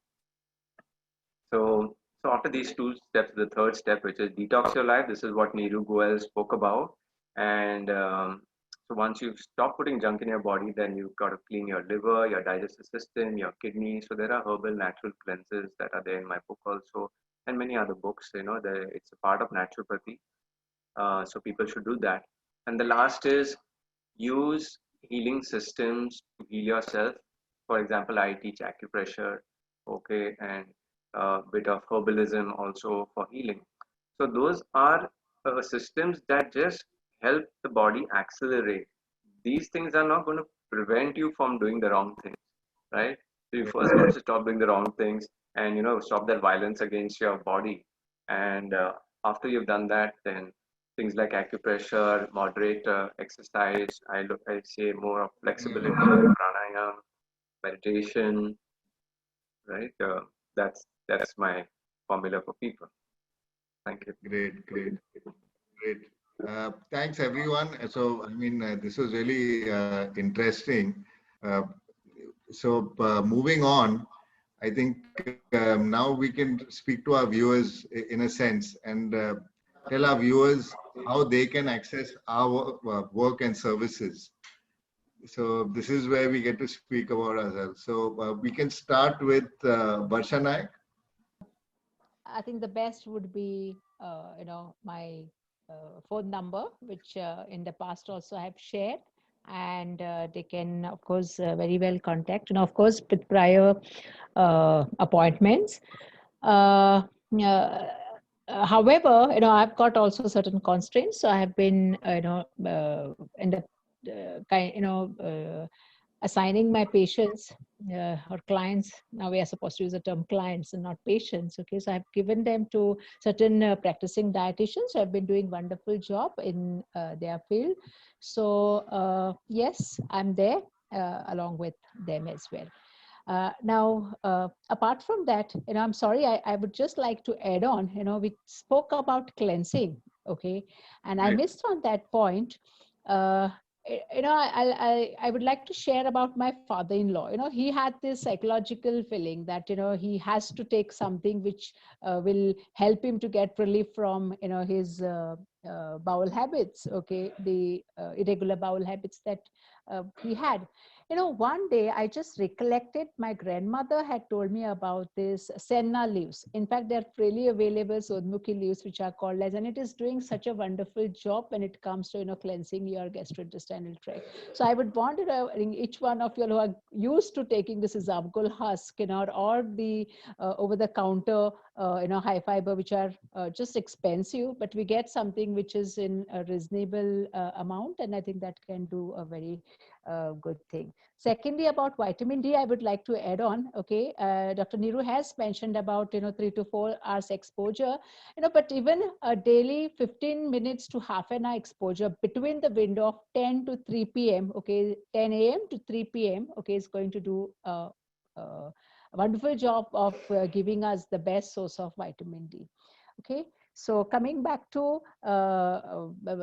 So after these two steps, the third step, which is detox your life, this is what Neeru Goel spoke about. And so once you stop putting junk in your body, then you've got to clean your liver, your digestive system, your kidneys. So there are herbal natural cleanses that are there in my book also, and many other books. It's a part of naturopathy. So people should do that. And the last is use healing systems to heal yourself. For example, I teach acupressure, okay, and a bit of herbalism also for healing. So those are systems that just help the body accelerate. These things are not going to prevent you from doing the wrong things, right? So you first got to stop doing the wrong things and stop that violence against your body. And after you've done that, then things like acupressure, moderate exercise. I say more of flexibility, pranayama, meditation, right? That's my formula for people. Thank you. Great, great, great. Thanks, everyone. So, I mean, this was really interesting. Uh, Moving on, I think now we can speak to our viewers in a sense and tell our viewers how they can access our work and services. So this is where we get to speak about ourselves. So we can start with Varsha Naik. I think the best would be, my phone number, which in the past also I have shared, and they can, of course, very well contact, of course, with prior appointments. Uh, uh, However, I've got also certain constraints, so I have been, in the kind, assigning my patients or clients. Now we are supposed to use the term clients and not patients. Okay, so I've given them to certain practicing dietitians who have been doing wonderful job in their field. So yes, I'm there along with them as well. Now, apart from that, I'm sorry, I would just like to add on, we spoke about cleansing, okay, and I missed on that point. Uh, I would like to share about my father-in-law. He had this psychological feeling that, he has to take something which will help him to get relief from, his bowel habits, okay, the irregular bowel habits that he had. One day I just recollected my grandmother had told me about this senna leaves. In fact, they're freely available Sodmukhi leaves, which are called as, and it is doing such a wonderful job when it comes to, cleansing your gastrointestinal tract. So I would want each one of you who are used to taking this isabgol husk, or the over-the-counter, high fiber, which are just expensive, but we get something which is in a reasonable amount, and I think that can do a very good thing. Secondly, about vitamin D, I would like to add on. Okay, Dr. Neeru has mentioned about 3 to 4 hours exposure. But even a daily 15 minutes to half an hour exposure between the window of 10 to 3 p.m. Okay, 10 a.m. to 3 p.m. Okay, is going to do a wonderful job of giving us the best source of vitamin D. Okay. So coming back to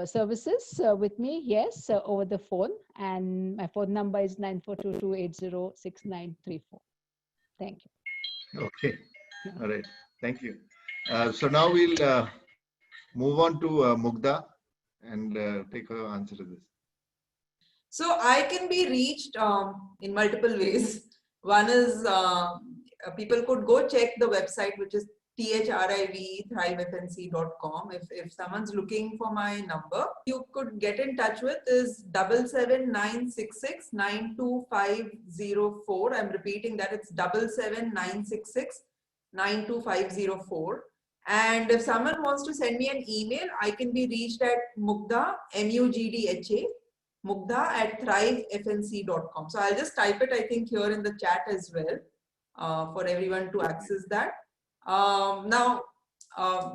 services with me, yes, over the phone, and my phone number is 9422806934. Thank you. Okay, all right, thank you. So now we'll move on to Mugdha and take her answer to this. So I can be reached in multiple ways. One is people could go check the website, which is thrivefnc.com. If someone's looking for my number, you could get in touch with is 77966 92504. I'm repeating that, it's 77966 92504. And if someone wants to send me an email, I can be reached at Mugdha, Mugdha, Mugdha at thrivefnc.com. So I'll just type it, I think, here in the chat as well for everyone to access that. Now,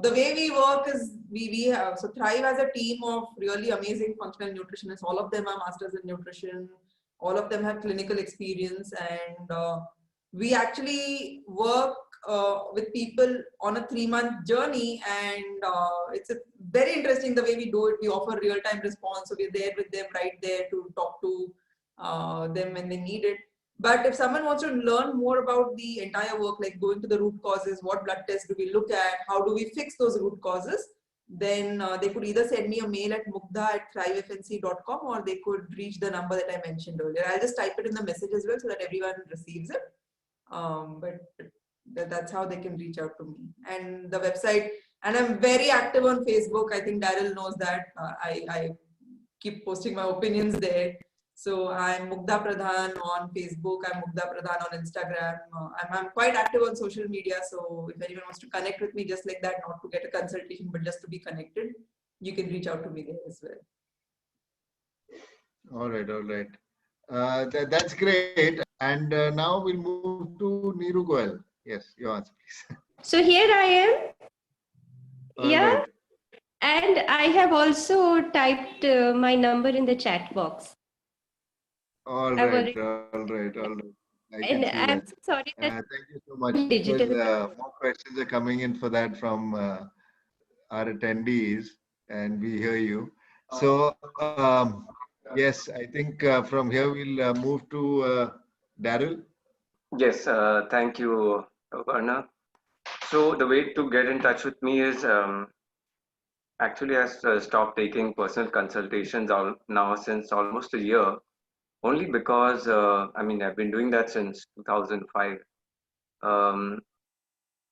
the way we work is we have, so Thrive as a team of really amazing functional nutritionists. All of them are masters in nutrition. All of them have clinical experience, and we actually work with people on a 3-month journey, and it's a very interesting the way we do it. We offer real-time response, so we're there with them right there to talk to them when they need it. But if someone wants to learn more about the entire work, like going to the root causes, what blood tests do we look at, how do we fix those root causes, then they could either send me a mail at mugdha@thrivefnc.com, or they could reach the number that I mentioned earlier. I'll just type it in the message as well so that everyone receives it. But that's how they can reach out to me. And the website, and I'm very active on Facebook. I think Darryl knows that. I keep posting my opinions there. So I'm Mugdha Pradhan on Facebook. I'm Mugdha Pradhan on Instagram. I'm quite active on social media. So if anyone wants to connect with me just like that, not to get a consultation, but just to be connected, you can reach out to me there as well. All right, all right. That's great. And now we'll move to Neeru Goel. Yes, your answer, please. So here I am. All Yeah. right. And I have also typed my number in the chat box. All I've right, already- all right, all right. I And can see I'm that. so sorry that Thank you so much. digital. Because more questions are coming in for that from our attendees, and we hear you. So, yes, I think from here we'll move to Darryl. Yes, thank you, Varna. So the way to get in touch with me is actually I stopped taking personal consultations all now since almost a year, only because I mean I've been doing that since 2005, um,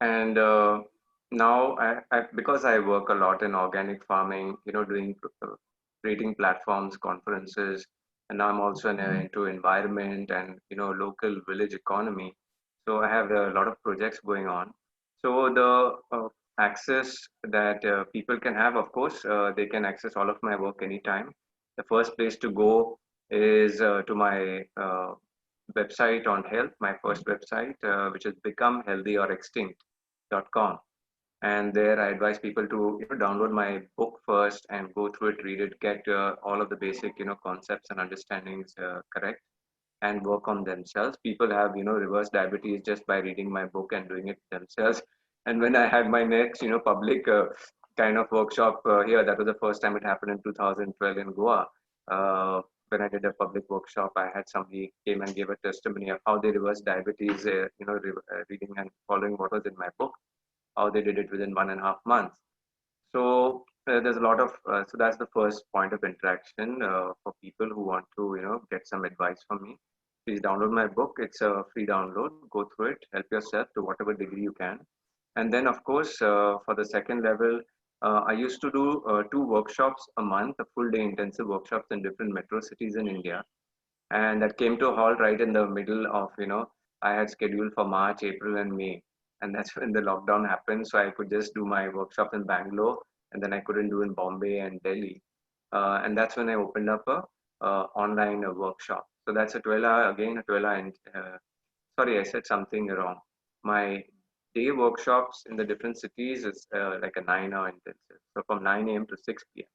and now because I work a lot in organic farming, you know, doing creating platforms, conferences, and now I'm also into environment and you know local village economy. So I have a lot of projects going on. So the access that people can have, of course, they can access all of my work anytime. The first place to go is to my website on health, my first website, which is becomehealthyOrExtinct.com. And there I advise people to download my book first and go through it, read it, get all of the basic concepts and understandings correct, and work on themselves. People have reverse diabetes just by reading my book and doing it themselves. And when I had my next public kind of workshop here, that was the first time it happened in 2012 in Goa. When I did a public workshop, I had somebody came and gave a testimony of how they reversed diabetes, reading and following what was in my book, how they did it within 1.5 months. So there's a lot of so that's the first point of interaction for people who want to get some advice from me. Please download my book. It's a free download. Go through it. Help yourself to whatever degree you can. And then of course for the second level, I used to do 2 workshops a month, a full day intensive workshops in different metro cities in India, and that came to a halt right in the middle of I had scheduled for March, April, and May, and that's when the lockdown happened. So I could just do my workshop in Bangalore, and then I couldn't do in Bombay and Delhi, and that's when I opened up a online workshop. So that's a 12-hour, again a 12-hour. Sorry, I said something wrong. My day workshops in the different cities is like a 9-hour intensive. So from 9 a.m. to 6 p.m.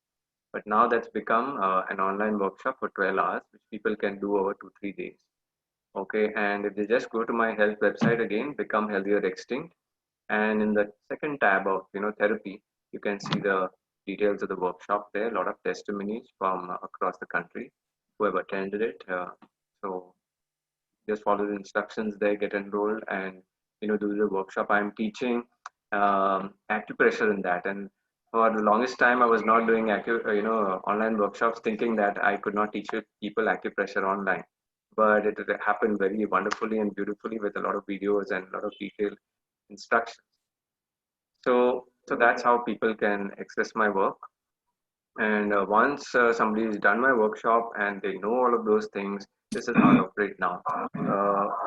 But now that's become an online workshop for 12 hours, which people can do over 2-3 days. Okay, and if they just go to my health website again, Become Healthy or Extinct, and in the second tab of therapy, you can see the details of the workshop there. A lot of testimonies from across the country who have attended it. So just follow the instructions there, get enrolled, and do the workshop. I'm teaching acupressure in that, and for the longest time I was not doing online workshops, thinking that I could not teach people acupressure online, but it happened very wonderfully and beautifully with a lot of videos and a lot of detailed instructions. So that's how people can access my work. And once somebody has done my workshop and they know all of those things, this is out of it now.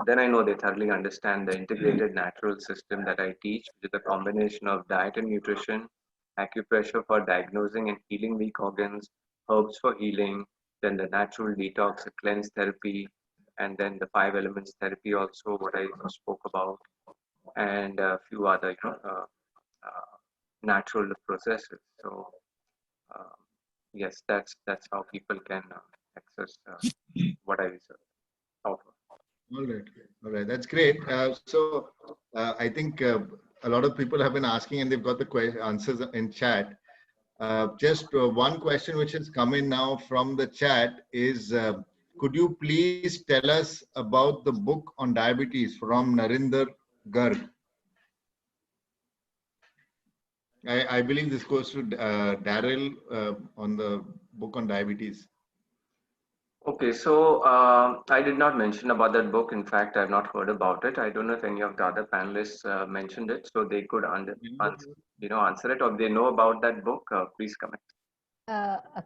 Then I know they thoroughly understand the integrated natural system that I teach, which is a combination of diet and nutrition, acupressure for diagnosing and healing weak organs, herbs for healing, then the natural detox, the cleanse therapy, and then the 5 elements therapy also, what I spoke about, and a few other, natural processes. So, uh, yes, that's how people can access what I offer. All right. All right. That's great. I think a lot of people have been asking and they've got the answers in chat. Just one question which has come in now from the chat is, could you please tell us about the book on diabetes from Narinder Garg? I believe this goes to Darryl on the book on diabetes. Okay, so I did not mention about that book. In fact, I've not heard about it. I don't know if any of the other panelists mentioned it, so they could answer it, or if they know about that book. Please comment.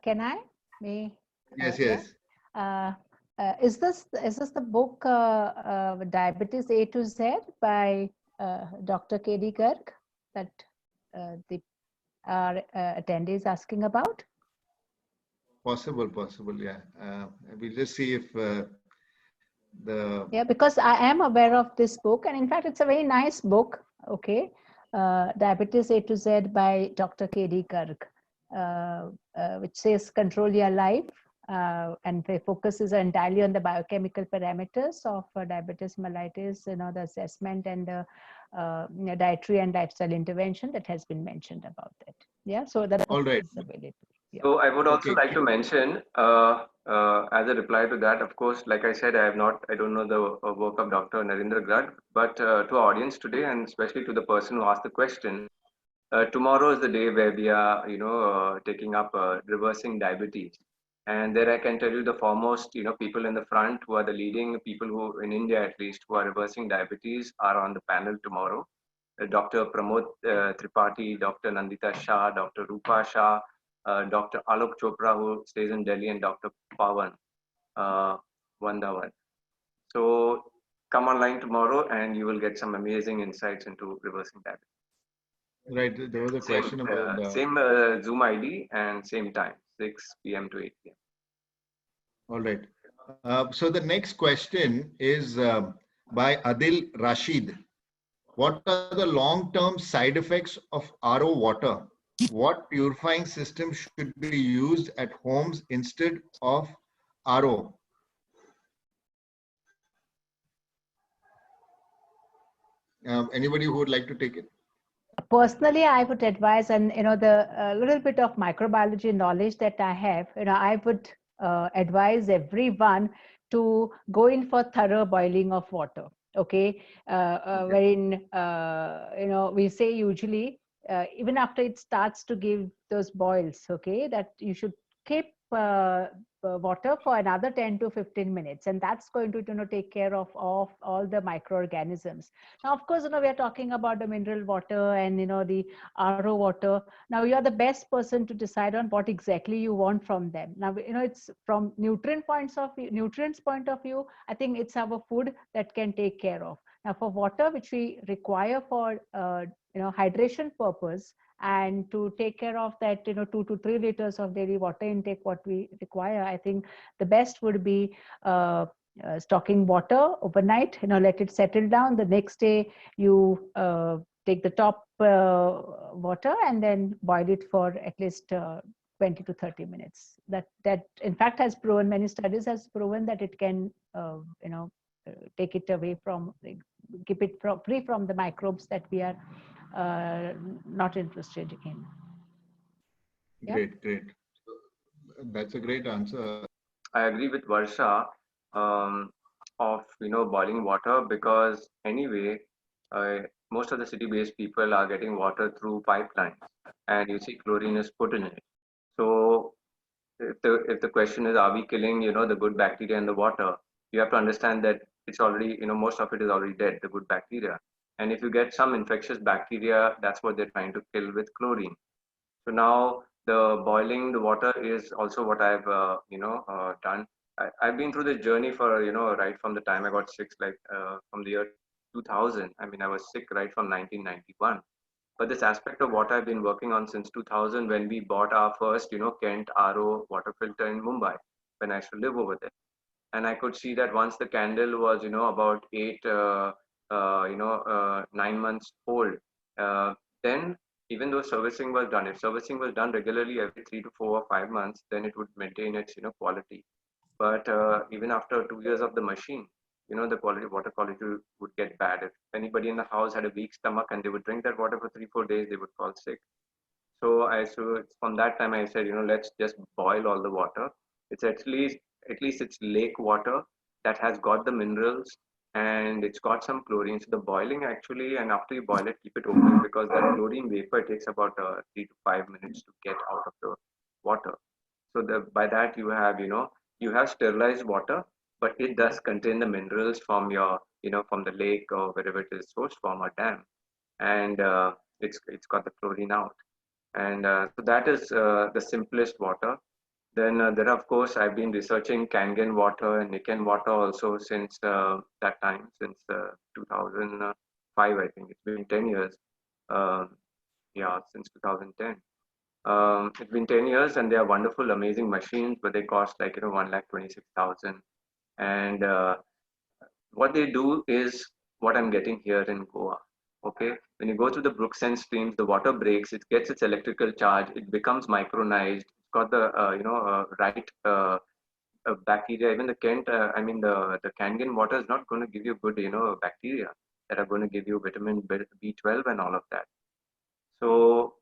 Can I? May? Yes, Yeah. yes. Is this the book Diabetes A to Z by Dr. K.D. Garg that our attendees asking about? Possible, yeah. We'll just see if Yeah, because I am aware of this book, and in fact, it's a very nice book. Okay, Diabetes A to Z by Dr. K.D. Garg, which says control your life, and the focus is entirely on the biochemical parameters of diabetes mellitus, the assessment and the dietary and lifestyle intervention that has been mentioned about that. Yeah, so that all right. is available. Yeah. So I would also Okay. like to mention, as a reply to that, of course, like I said, I don't know the work of Dr. Narendra Grad, but to our audience today, and especially to the person who asked the question, tomorrow is the day where we are, taking up reversing diabetes. And there I can tell you the foremost, people in the front who are the leading people who, in India at least, who are reversing diabetes are on the panel tomorrow. Dr. Pramod Tripathi, Dr. Nandita Shah, Dr. Rupa Shah, Dr. Alok Chopra, who stays in Delhi, and Dr. Pawan Vandavan. So come online tomorrow and you will get some amazing insights into reversing diabetes. Right. There was a question about same Zoom ID and same time, 6 p.m. to 8 p.m. All right. So the next question is by Adil Rashid. What are the long-term side effects of RO water? What purifying system should be used at homes instead of RO? Anybody who would like to take it? Personally, I would advise, and the little bit of microbiology knowledge that I have, I would advise everyone to go in for thorough boiling of water. Okay, wherein we say usually even after it starts to give those boils, okay, that you should keep water for another 10 to 15 minutes, and that's going to take care of all the microorganisms. Now, of course, we are talking about the mineral water and the RO water. Now, you are the best person to decide on what exactly you want from them. Now, it's from nutrients point of view. I think it's our food that can take care of. Now, for water, which we require for hydration purpose, and to take care of that 2 to 3 liters of daily water intake what we require, I think the best would be stocking water overnight, let it settle down. The next day you take the top water and then boil it for at least 20 to 30 minutes. That in fact has proven, many studies has proven that it can take it away from, keep it free from the microbes that we are not interested in. Yeah? Great. That's a great answer. I agree with Varsha of boiling water, because anyway, most of the city-based people are getting water through pipelines, and you see chlorine is put in it. So if the question is, are we killing the good bacteria in the water, you have to understand that it's already, most of it is already dead, the good bacteria. And if you get some infectious bacteria, that's what they're trying to kill with chlorine. So now the boiling the water is also what I've done. I've been through this journey for, right from the time I got sick, like from the year 2000. I mean, I was sick right from 1991. But this aspect of water I've been working on since 2000, when we bought our first, Kent RO water filter in Mumbai, when I used to live over there. And I could see that once the candle was, about 9 months old, uh, then even though servicing was done, if servicing was done regularly every 3 to 4 or 5 months, then it would maintain its, quality. But even after 2 years of the machine, the water quality would get bad. If anybody in the house had a weak stomach and they would drink that water for 3, 4 days, they would fall sick. So from that time I said, let's just boil all the water. It's at least it's lake water that has got the minerals and it's got some chlorine. So the boiling actually, and after you boil it, keep it open because that chlorine vapor takes about 3 to 5 minutes to get out of the water. So by that you have sterilized water, but it does contain the minerals from from the lake or wherever it is sourced from or dam, and it's got the chlorine out. And so that is the simplest water. Then there, of course, I've been researching Kangen water and Nikken water also since that time, since 2005, I think. It's been 10 years. Yeah, since 2010. It's been 10 years and they are wonderful, amazing machines, but they cost like, 1,26,000. And what they do is what I'm getting here in Goa. Okay, when you go through the brooks and streams, the water breaks, it gets its electrical charge, it becomes micronized, it's got the right bacteria. Even the Kent, I mean the Kangen water is not going to give you good bacteria that are going to give you vitamin B12 and all of that. So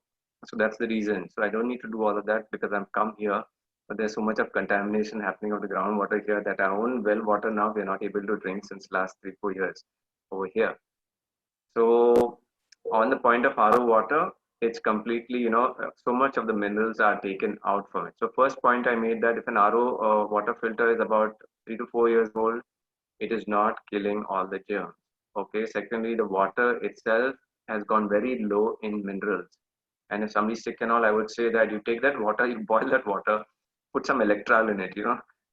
that's the reason. So I don't need to do all of that because I'm come here. But there's so much of contamination happening of the groundwater here that our own well water now we're not able to drink since last 3, 4 years over here. So on the point of RO water, it's completely, so much of the minerals are taken out from it. So first point I made that if an RO water filter is about 3 to 4 years old, it is not killing all the germs. Okay. Secondly, the water itself has gone very low in minerals. And if somebody's sick and all, I would say that you take that water, you boil that water, put some electral in it,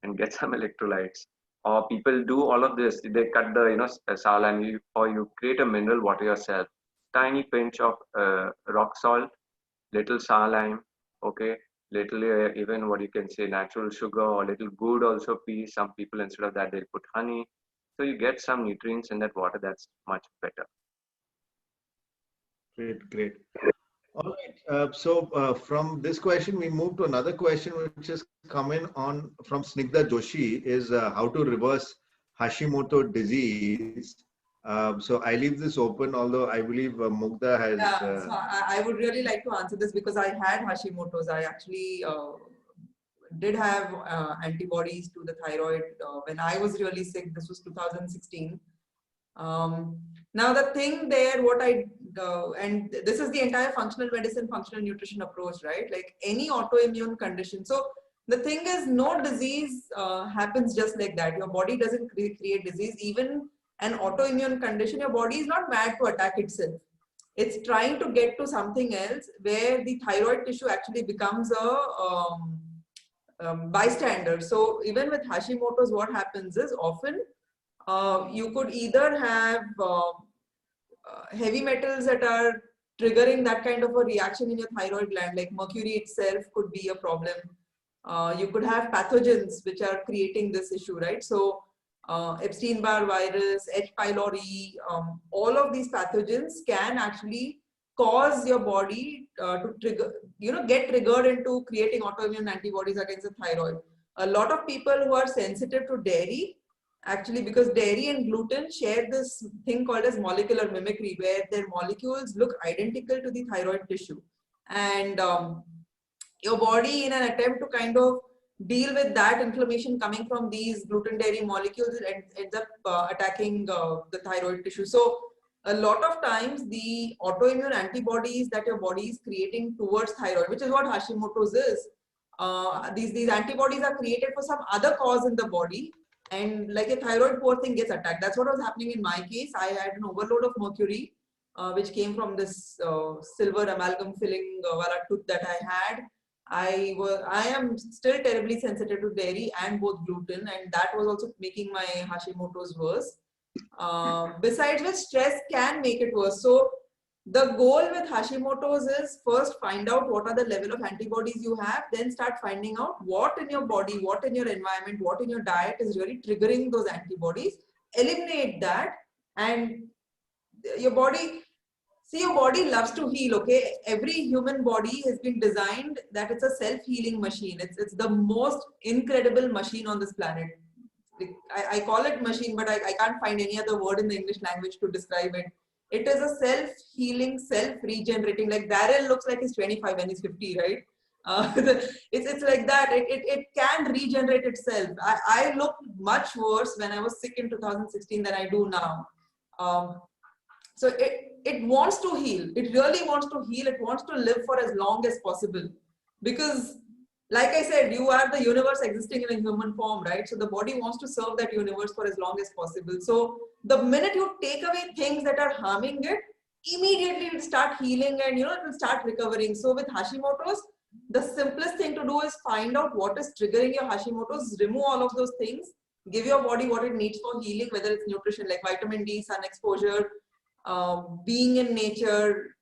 and get some electrolytes. Or people do all of this. They cut the, saline, or you create a mineral water yourself. Tiny pinch of rock salt, little saline, okay, little even what you can say natural sugar or little good also piece. Some people instead of that they put honey. So you get some nutrients in that water. That's much better. Great, great. All right. So from this question, we move to another question which has come in on from Snigdha Joshi is how to reverse Hashimoto disease. So I leave this open, although I believe Mugdha has. Yeah, so I would really like to answer this because I had Hashimoto's. I actually did have antibodies to the thyroid when I was really sick. This was 2016. Now the thing there, and this is the entire functional medicine, functional nutrition approach, right? Like any autoimmune condition. So the thing is, no disease happens just like that. Your body doesn't create disease. Even an autoimmune condition, your body is not mad to attack itself. It's trying to get to something else where the thyroid tissue actually becomes a bystander. So even with Hashimoto's, what happens is often you could either have heavy metals that are triggering that kind of a reaction in your thyroid gland, like mercury itself could be a problem. You could have pathogens which are creating this issue, right? So Epstein-Barr virus, H. pylori, all of these pathogens can actually cause your body to trigger, get triggered into creating autoimmune antibodies against the thyroid. A lot of people who are sensitive to dairy, actually, because dairy and gluten share this thing called as molecular mimicry, where their molecules look identical to the thyroid tissue. And your body, in an attempt to kind of deal with that inflammation coming from these gluten dairy molecules, ends up attacking the thyroid tissue. So a lot of times the autoimmune antibodies that your body is creating towards thyroid, which is what Hashimoto's is, these antibodies are created for some other cause in the body. And like a thyroid, poor thing, gets attacked. That's what was happening in my case. I had an overload of mercury, which came from this silver amalgam filling tooth that I had. I am still terribly sensitive to dairy and both gluten, and that was also making my Hashimoto's worse. Besides which, stress can make it worse. So the goal with Hashimoto's is first find out what are the level of antibodies you have, then start finding out what in your body, what in your environment, what in your diet is really triggering those antibodies. Eliminate that, and your body, see, your body loves to heal, okay? Every human body has been designed that it's a self-healing machine. It's the most incredible machine on this planet. I call it machine, but I can't find any other word in the English language to describe it. It is a self-healing, self-regenerating. Like Darryl looks like he's 25 and he's 50, right? It's like that. It can regenerate itself. I looked much worse when I was sick in 2016 than I do now. So it wants to heal. It really wants to heal. It wants to live for as long as possible. Because like I said, you are the universe existing in a human form, right? So the body wants to serve that universe for as long as possible. So the minute you take away things that are harming it, immediately it will start healing and it will start recovering. So with Hashimoto's, the simplest thing to do is find out what is triggering your Hashimoto's, remove all of those things, give your body what it needs for healing, whether it's nutrition like vitamin D, sun exposure, being in nature,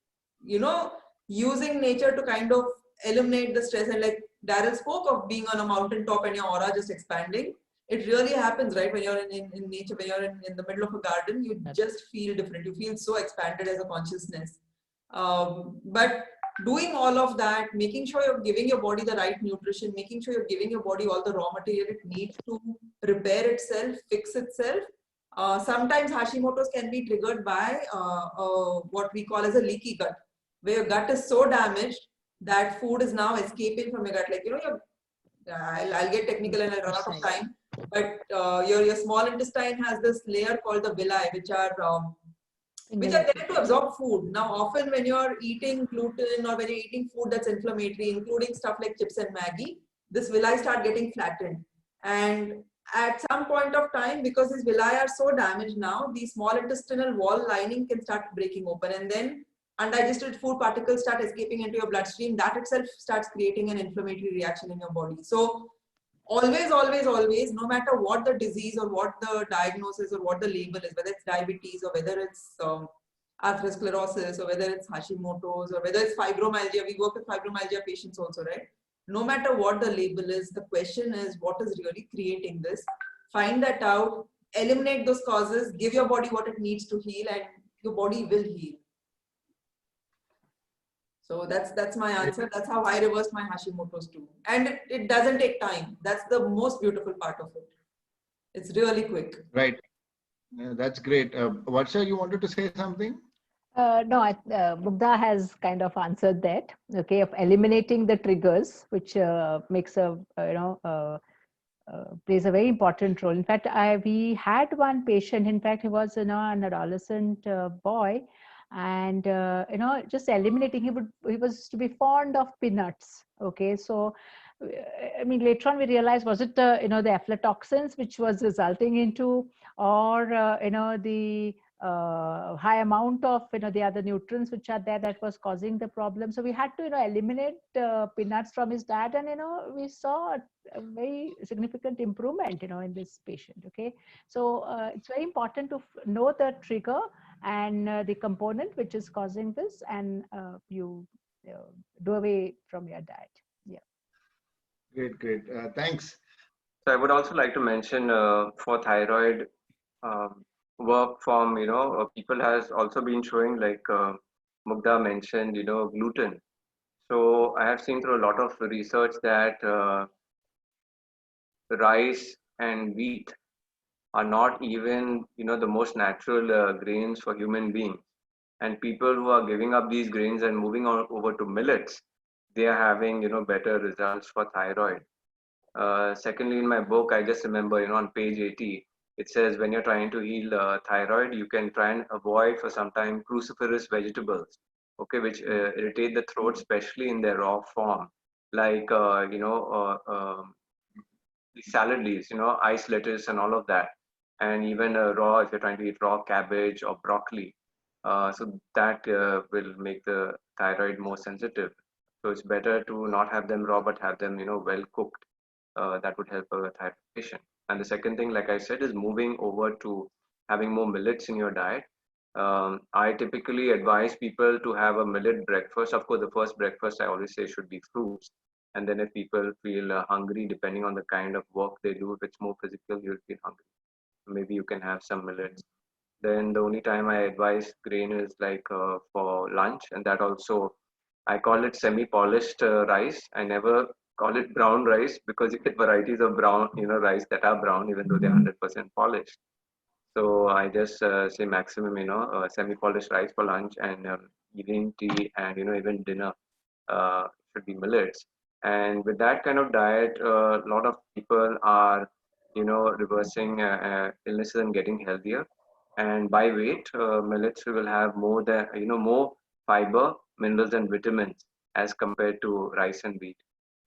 using nature to kind of eliminate the stress. And like Darryl spoke of being on a mountaintop and your aura just expanding. It really happens, right? When you're in nature, when you're in the middle of a garden, you just feel different. You feel so expanded as a consciousness. But doing all of that, making sure you're giving your body the right nutrition, making sure you're giving your body all the raw material it needs to repair itself, fix itself. Sometimes Hashimoto's can be triggered by what we call as a leaky gut, where your gut is so damaged that food is now escaping from your gut. Like, I'll get technical and I'll run out of time, but your small intestine has this layer called the villi, which are there to absorb food. Now, often when you're eating gluten or when you're eating food that's inflammatory, including stuff like chips and Maggi, this villi start getting flattened. And at some point of time, because these villi are so damaged now, the small intestinal wall lining can start breaking open, and then undigested food particles start escaping into your bloodstream. That itself starts creating an inflammatory reaction in your body. So always, no matter what the disease or what the diagnosis or what the label is, whether it's diabetes or whether it's atherosclerosis or whether it's Hashimoto's or whether it's fibromyalgia, we work with fibromyalgia patients also, right? No matter what the label is, the question is what is really creating this. Find that out, eliminate those causes, give your body what it needs to heal, and your body will heal. So that's my answer. That's how I reversed my Hashimoto's too. And it doesn't take time. That's the most beautiful part of it. It's really quick. Right. That's great. Varsha, you wanted to say something? No, Mugdha has kind of answered that. Okay, of eliminating the triggers, which makes a plays a very important role. In fact, we had one patient. In fact, he was an adolescent boy, and just eliminating. He was to be fond of peanuts. Okay, so I mean, later on we realized, was it the aflatoxins which was resulting into, or the high amount of the other nutrients which are there that was causing the problem. So we had to eliminate peanuts from his diet, and we saw a very significant improvement in this patient. Okay, so it's very important to know the trigger and the component which is causing this, and you do away from your diet. Yeah. Great. Thanks. So I would also like to mention for thyroid, work from people has also been showing, like Mugdha mentioned, gluten. So I have seen through a lot of research that rice and wheat are not even the most natural grains for human beings. And people who are giving up these grains and moving on over to millets, they are having better results for thyroid. Secondly, in my book, I just remember on page 80, it says when you're trying to heal thyroid, you can try and avoid for some time cruciferous vegetables, okay, which irritate the throat, especially in their raw form, like the salad leaves, ice lettuce and all of that, and even raw, if you're trying to eat raw cabbage or broccoli. So that will make the thyroid more sensitive. So it's better to not have them raw, but have them, well cooked. That would help a thyroid patient. And the second thing, like I said, is moving over to having more millets in your diet. I typically advise people to have a millet breakfast. Of course, the first breakfast I always say should be fruits. And then if people feel hungry, depending on the kind of work they do, if it's more physical, you'll feel hungry. Maybe you can have some millets. Then the only time I advise grain is like for lunch, and that also I call it semi-polished rice. I never call it brown rice because you get varieties of brown, rice that are brown even though they're 100% polished. So I just say maximum, semi-polished rice for lunch, and evening tea, and even dinner should be millets. And with that kind of diet, a lot of people are, reversing illnesses and getting healthier. And by weight, millets will have more than more fiber, minerals, and vitamins as compared to rice and wheat.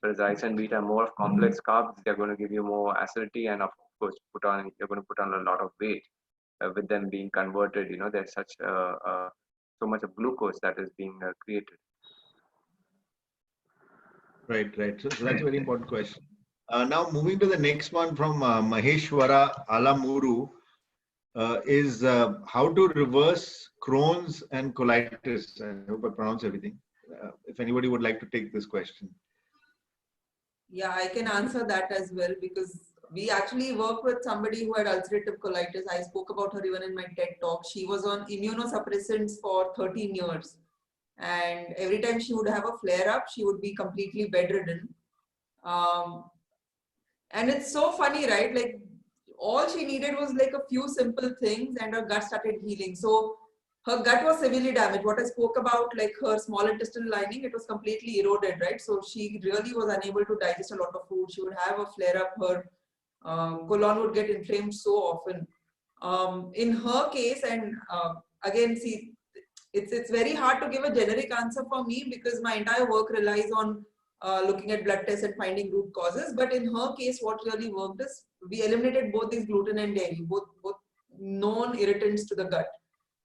Whereas rice and wheat are more of complex carbs, they're going to give you more acidity, and of course, you're going to put on a lot of weight with them being converted. There's such so much of glucose that is being created. Right. So that's a very important question. Now moving to the next one from Maheshwara Alamuru is how to reverse Crohn's and colitis. I hope I pronounce everything. If anybody would like to take this question. Yeah, I can answer that as well, because we actually work with somebody who had ulcerative colitis. I spoke about her even in my TED talk. She was on immunosuppressants for 13 years. And every time she would have a flare up, she would be completely bedridden. And it's so funny, right? Like all she needed was like a few simple things and her gut started healing. So her gut was severely damaged. What I spoke about, like her small intestinal lining, it was completely eroded, right? So she really was unable to digest a lot of food. She would have a flare up. Her colon would get inflamed so often. In her case, and again, see, it's very hard to give a generic answer for me because my entire work relies on looking at blood tests and finding root causes. But in her case, what really worked is we eliminated both these gluten and dairy, both known irritants to the gut.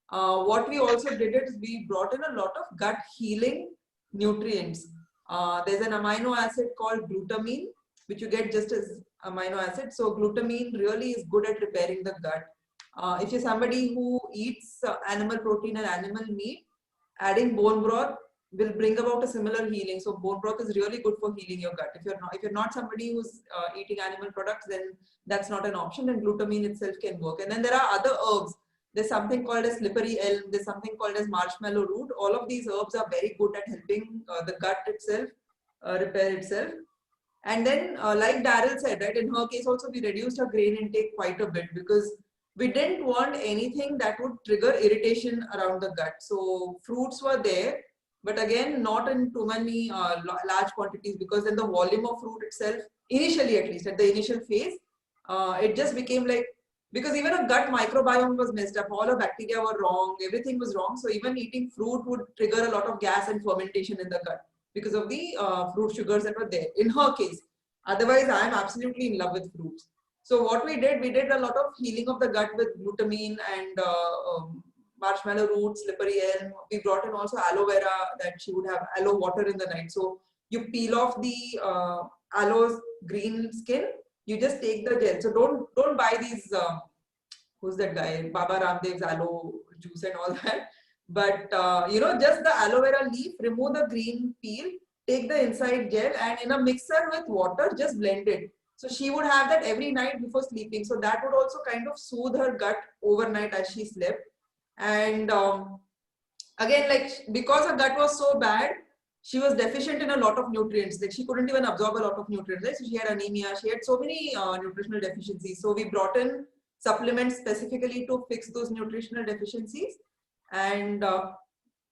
What we also did is we brought in a lot of gut healing nutrients. There's an amino acid called glutamine, which you get just as amino acid. So glutamine really is good at repairing the gut. If you're somebody who eats animal protein and animal meat, adding bone broth will bring about a similar healing. So bone broth is really good for healing your gut. If you're not somebody who's eating animal products, then that's not an option. And glutamine itself can work. And then there are other herbs. There's something called as slippery elm. There's something called as marshmallow root. All of these herbs are very good at helping the gut itself repair itself. And then, like Darryl said, right, in her case also, we reduced her grain intake quite a bit because we didn't want anything that would trigger irritation around the gut. So fruits were there, but again, not in too many large quantities, because then the volume of fruit itself, initially at least, at the initial phase, it just became like, because even a gut microbiome was messed up, all the bacteria were wrong, everything was wrong. So even eating fruit would trigger a lot of gas and fermentation in the gut because of the fruit sugars that were there in her case. Otherwise, I am absolutely in love with fruits. So what we did a lot of healing of the gut with glutamine and marshmallow roots, slippery elm. We brought in also aloe vera, that she would have aloe water in the night. So you peel off the aloe's green skin, you just take the gel. So don't buy these, who's that guy, Baba Ramdev's aloe juice and all that. But just the aloe vera leaf, remove the green peel, take the inside gel, and in a mixer with water, just blend it. So she would have that every night before sleeping. So that would also kind of soothe her gut overnight as she slept. And again, like because her gut was so bad, she was deficient in a lot of nutrients. Like she couldn't even absorb a lot of nutrients. Right? So she had anemia. She had so many nutritional deficiencies. So we brought in supplements specifically to fix those nutritional deficiencies. And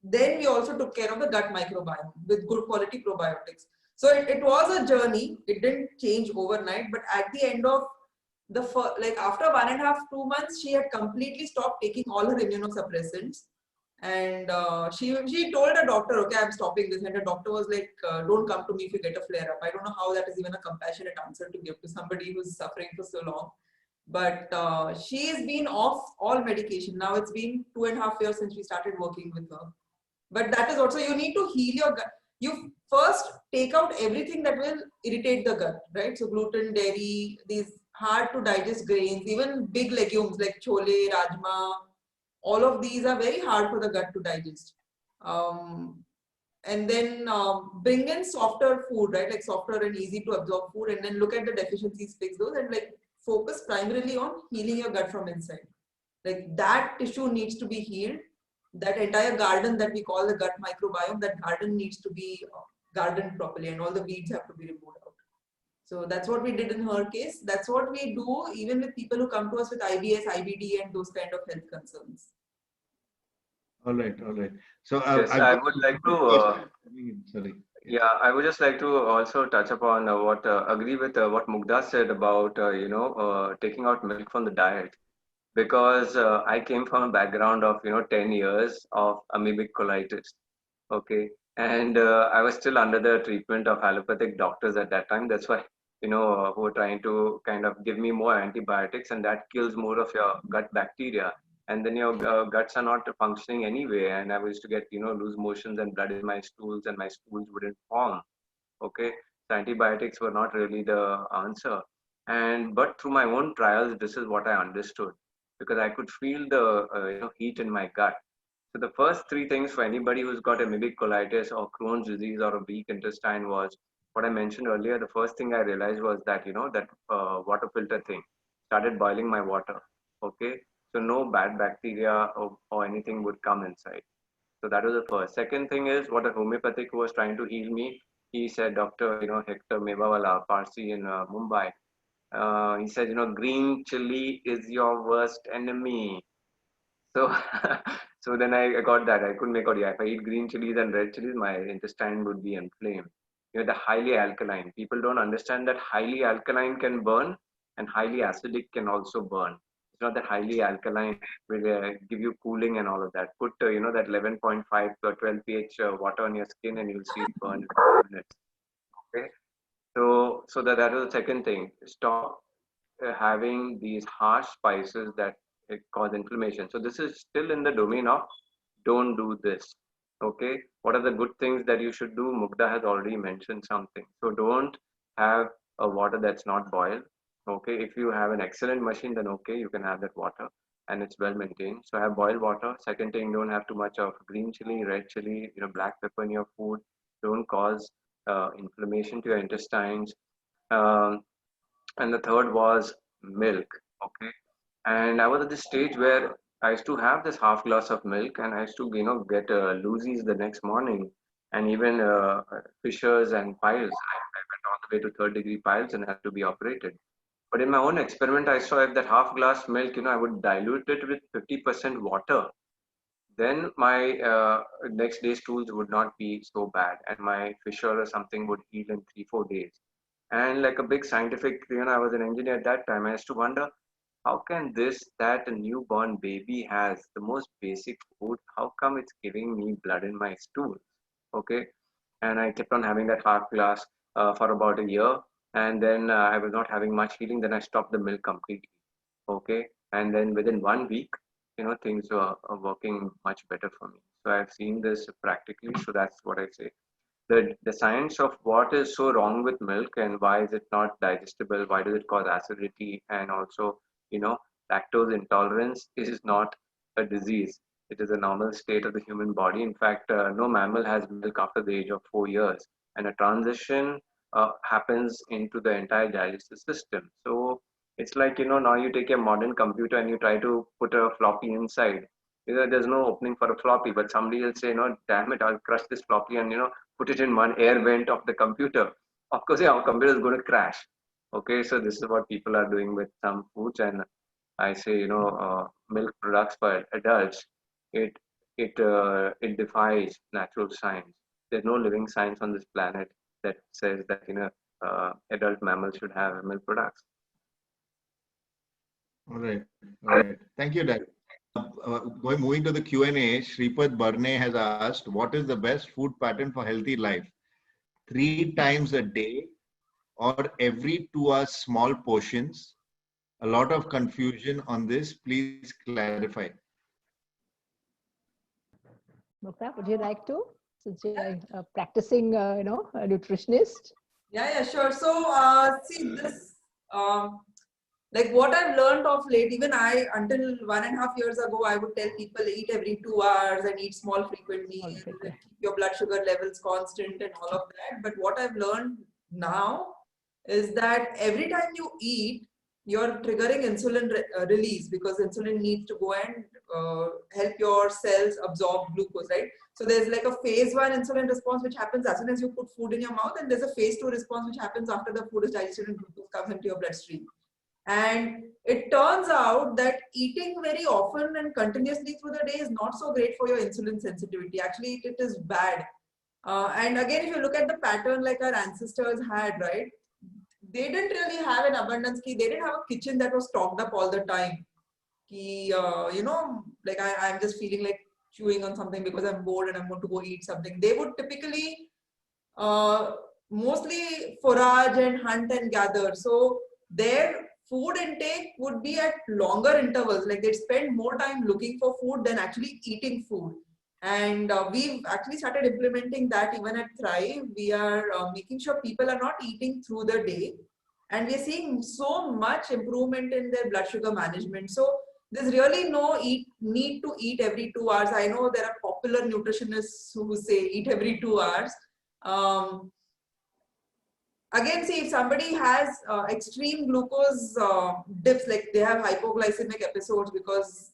then we also took care of the gut microbiome with good quality probiotics. So it was a journey. It didn't change overnight, but at the end of the like after 1.5 to 2 months, she had completely stopped taking all her immunosuppressants. And she told her doctor, okay, I'm stopping this. And the doctor was like, don't come to me if you get a flare up. I don't know how that is even a compassionate answer to give to somebody who's suffering for so long. But she has been off all medication. Now it's been 2.5 years since we started working with her. But that is also, you need to heal your gut. you first take out everything that will irritate the gut, right? So gluten, dairy, these hard to digest grains, even big legumes like chole, rajma, all of these are very hard for the gut to digest. And then bring in softer food, right? Like softer and easy to absorb food, and then look at the deficiencies, fix those, and like focus primarily on healing your gut from inside. Like that tissue needs to be healed. That entire garden that we call the gut microbiome, that garden needs to be gardened properly, and all the weeds have to be removed out. So that's what we did in her case. That's what we do even with people who come to us with IBS, IBD, and those kind of health concerns. All right, all right. So Yes, I've I got would a like to. sorry. Yeah, I would just like to also touch upon what agree with what Mugdha said about taking out milk from the diet, because I came from a background of 10 years of amoebic colitis. Okay, and I was still under the treatment of allopathic doctors at that time. That's why who were trying to kind of give me more antibiotics, and that kills more of your gut bacteria, and then your guts are not functioning anyway. And I used to get loose motions and blood in my stools, and my stools wouldn't form. Okay, so antibiotics were not really the answer. And but through my own trials, this is what I understood, because I could feel the heat in my gut. So the first three things for anybody who's got amoebic colitis or Crohn's disease or a weak intestine was what I mentioned earlier. The first thing I realized was that that water filter thing. Started boiling my water. Okay, so no bad bacteria or anything would come inside. So that was the first. Second thing is what a homeopathic who was trying to heal me. He said, Doctor, Hector Mewawala, Parsi in Mumbai. He said, green chili is your worst enemy. So, so then I got that. I couldn't make out. Yeah, if I eat green chilies and red chilies, my intestine would be inflamed. The highly alkaline. People don't understand that highly alkaline can burn and highly acidic can also burn. It's not that highly alkaline will give you cooling and all of that. Put that 11.5 to 12 pH water on your skin and you'll see it burn in 5 minutes. Okay. So that was the second thing. Stop having these harsh spices that cause inflammation. So this is still in the domain of don't do this. Okay, what are the good things that you should do? Mugdha has already mentioned something. So don't have a water that's not boiled. Okay, if you have an excellent machine, then okay, you can have that water and it's well maintained. So have boiled water. Second thing, don't have too much of green chili, red chili, black pepper in your food. Don't cause inflammation to your intestines. Um, and the third was milk. Okay, and I was at this stage where I used to have this half glass of milk, and I used to get loosies the next morning, and even fissures and piles. I went all the way to third degree piles and had to be operated. But in my own experiment, I saw if that half glass milk, I would dilute it with 50% water, then my next day's stools would not be so bad, and my fissure or something would heal in 3 4 days. And like a big scientific, I was an engineer at that time. I used to wonder, how can this that a newborn baby has the most basic food? How come it's giving me blood in my stool? Okay, and I kept on having that half glass for about a year, and then I was not having much healing. Then I stopped the milk completely. Okay, and then within 1 week, things are working much better for me. So I've seen this practically. So that's what I say. The science of what is so wrong with milk and why is it not digestible, why does it cause acidity, and also you know lactose intolerance is not a disease. It is a normal state of the human body. In fact, no mammal has milk after the age of 4 years, and a transition happens into the entire digestive system. So it's like now you take a modern computer and you try to put a floppy inside. There's no opening for a floppy, but somebody will say, no, damn it, I'll crush this floppy and put it in one air vent of the computer. Of course, yeah, our computer is going to crash. Okay, so this is what people are doing with some foods, and I say, milk products for adults, it it defies natural science. There's no living science on this planet that says that adult mammals should have milk products. All right, all right. Thank you, Dad. Moving to the Q&A, Shripad Barne has asked, what is the best food pattern for healthy life? 3 times a day or every 2 hours small portions? A lot of confusion on this. Please clarify. Mugdha, would you like to? since you're a practicing, a nutritionist. Yeah, sure. So, see this, like what I've learned of late, even I, until 1.5 years ago, I would tell people eat every 2 hours and eat small frequent meals, and keep your blood sugar levels constant and all of that. But what I've learned now is that every time you eat, you're triggering insulin release, because insulin needs to go and help your cells absorb glucose, right? So there's like a phase 1 insulin response which happens as soon as you put food in your mouth, and there's a phase 2 response which happens after the food is digested and glucose comes into your bloodstream. And it turns out that eating very often and continuously through the day is not so great for your insulin sensitivity. Actually, it is bad. And again, if you look at the pattern like our ancestors had, right? They didn't really have an abundance key. They didn't have a kitchen that was stocked up all the time. Like I'm just feeling like chewing on something because I'm bored and I'm going to go eat something. They would typically mostly forage and hunt and gather. So their food intake would be at longer intervals. Like they'd spend more time looking for food than actually eating food. And we've actually started implementing that even at Thrive. We are making sure people are not eating through the day. And we're seeing so much improvement in their blood sugar management. So there's really no need to eat every 2 hours. I know there are popular nutritionists who say eat every 2 hours. Again, see, if somebody has extreme glucose dips, like they have hypoglycemic episodes because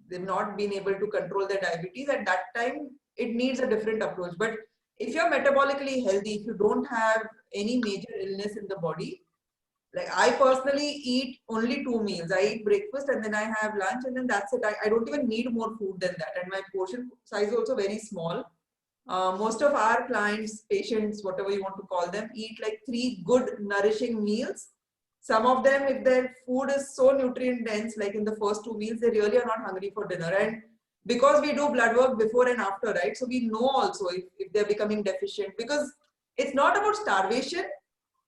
they've not been able to control their diabetes, at that time, it needs a different approach. But if you're metabolically healthy, if you don't have any major illness in the body, like I personally eat only 2 meals. I eat breakfast and then I have lunch and then that's it. I don't even need more food than that. And my portion size is also very small. Most of our clients, patients, whatever you want to call them, eat like 3 good nourishing meals. Some of them, if their food is so nutrient dense, like in the first 2 meals, they really are not hungry for dinner. And because we do blood work before and after, right? So we know also if they're becoming deficient, because it's not about starvation.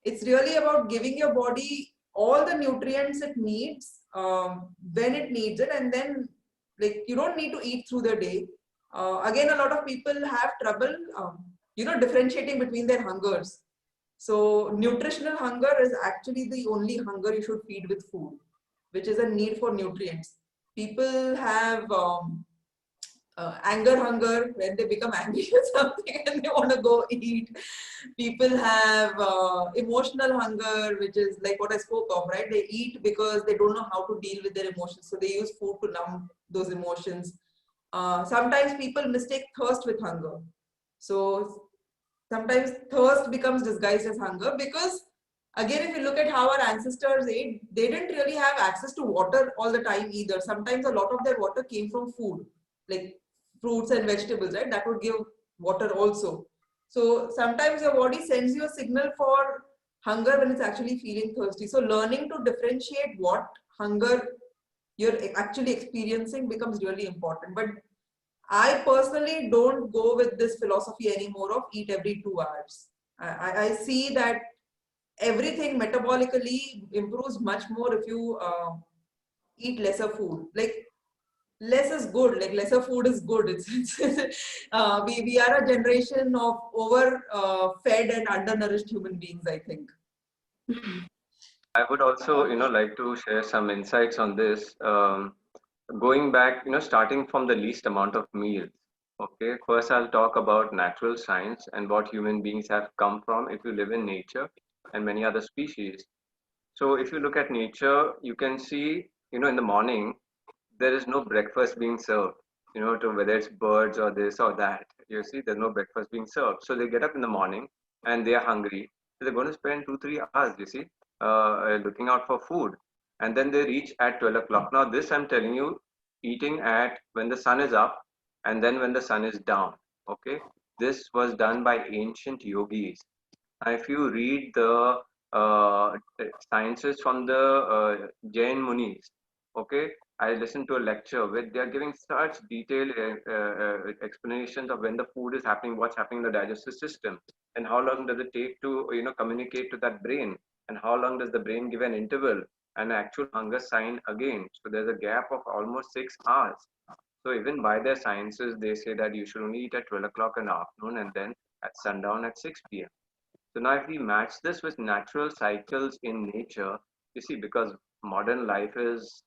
It's really about giving your body all the nutrients it needs when it needs it. And then like you don't need to eat through the day. Again, a lot of people have trouble, differentiating between their hungers. So nutritional hunger is actually the only hunger you should feed with food, which is a need for nutrients. People have anger hunger when they become angry with something and they want to go eat. People have emotional hunger, which is like what I spoke of, right? They eat because they don't know how to deal with their emotions. So they use food to numb those emotions. Sometimes people mistake thirst with hunger. So sometimes thirst becomes disguised as hunger because, again, if you look at how our ancestors ate, they didn't really have access to water all the time either. Sometimes a lot of their water came from food, like fruits and vegetables, right? That would give water also. So sometimes your body sends you a signal for hunger when it's actually feeling thirsty. So learning to differentiate what hunger you're actually experiencing becomes really important. But I personally don't go with this philosophy anymore of eat every 2 hours. I see that everything metabolically improves much more if you eat lesser food. Like less is good, like lesser food is good. We are a generation of over fed and undernourished human beings, I think. I would also, like to share some insights on this. Going back, starting from the least amount of meals. Okay, first I'll talk about natural science and what human beings have come from if you live in nature and many other species. So if you look at nature, you can see, in the morning, there is no breakfast being served, to whether it's birds or this or that. You see, there's no breakfast being served. So they get up in the morning and they are hungry. So they're going to spend 2-3 hours, you see, looking out for food. And then they reach at 12 o'clock. Now, this I'm telling you, eating at when the sun is up and then when the sun is down. Okay. This was done by ancient yogis. And if you read the sciences from the Jain Munis, okay, I listened to a lecture where they are giving such detailed explanations of when the food is happening, what's happening in the digestive system, and how long does it take to communicate to that brain, and how long does the brain give an interval and an actual hunger sign again. So there's a gap of almost 6 hours. So even by their sciences, they say that you should only eat at 12 o'clock in the afternoon and then at sundown at 6 p.m. So now if we match this with natural cycles in nature, you see, because modern life is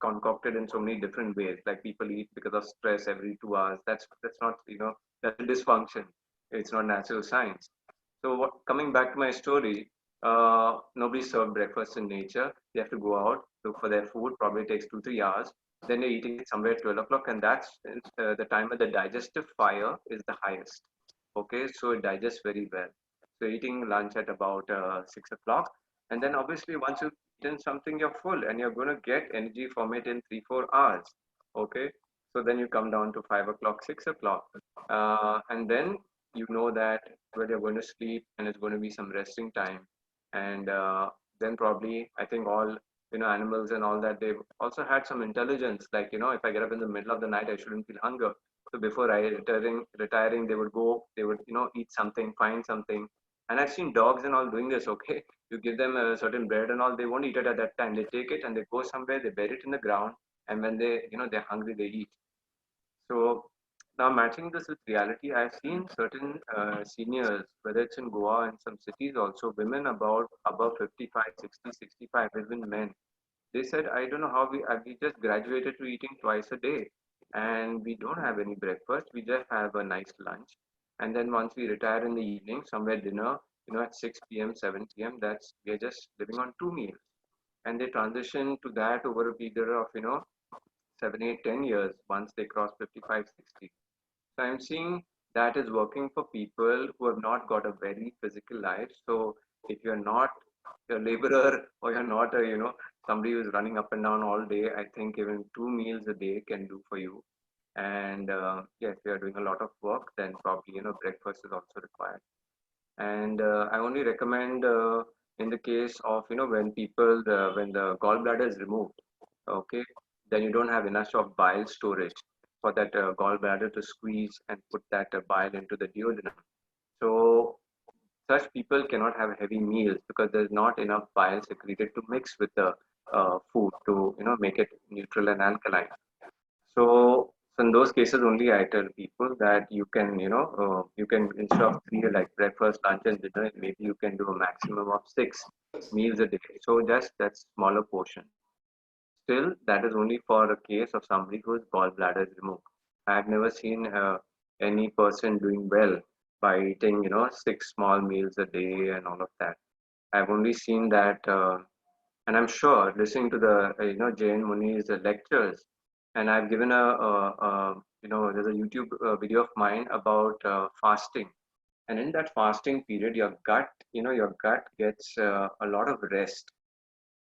concocted in so many different ways, like people eat because of stress every 2 hours. That's not, that's a dysfunction. It's not natural science. So coming back to my story, nobody served breakfast in nature. They have to go out, look for their food, probably takes 2 3 hours. Then they're eating it somewhere at 12 o'clock, and that's the time when the digestive fire is the highest. Okay, so it digests very well. So eating lunch at about 6 o'clock, and then obviously once you've eaten something, you're full, and you're going to get energy from it in 3 4 hours. Okay, so then you come down to 5 o'clock, 6 o'clock, and then you know that well you're going to sleep and it's going to be some resting time, and then probably I think all animals and all that, they've also had some intelligence, like if I get up in the middle of the night I shouldn't feel hunger. So before I retiring, they would go, they would eat something, find something. And I've seen dogs and all doing this. Okay, you give them a certain bread and all, they won't eat it at that time. They take it and they go somewhere, they bury it in the ground, and when they they're hungry, they eat. So now matching this with reality, I've seen certain seniors, whether it's in Goa and some cities also, women about above 55, 60, 65, even men. They said, I don't know how we just graduated to eating twice a day, and we don't have any breakfast. We just have a nice lunch. And then once we retire in the evening, somewhere dinner, at 6 p.m., 7 p.m., we're just living on 2 meals. And they transition to that over a period of, 7, 8, 10 years once they cross 55, 60. So I'm seeing that is working for people who have not got a very physical life. So if you're not a laborer or you're not a, somebody who's running up and down all day, I think even 2 meals a day can do for you. And if you're doing a lot of work, then probably, breakfast is also required. And I only recommend in the case of, when the gallbladder is removed, okay, then you don't have enough of bile storage for that gallbladder to squeeze and put that bile into the duodenum. So such people cannot have heavy meals because there's not enough bile secreted to mix with the food to make it neutral and alkaline. So in those cases only I tell people that you can you can, instead of three like breakfast, lunch and dinner, maybe you can do a maximum of 6 meals a day. So just that smaller portion. Still, that is only for a case of somebody whose gallbladder is removed. I have never seen any person doing well by eating, 6 small meals a day and all of that. I've only seen that, and I'm sure listening to the, Jain Muni's lectures, and I've given there's a YouTube video of mine about fasting. And in that fasting period, your gut gets a lot of rest,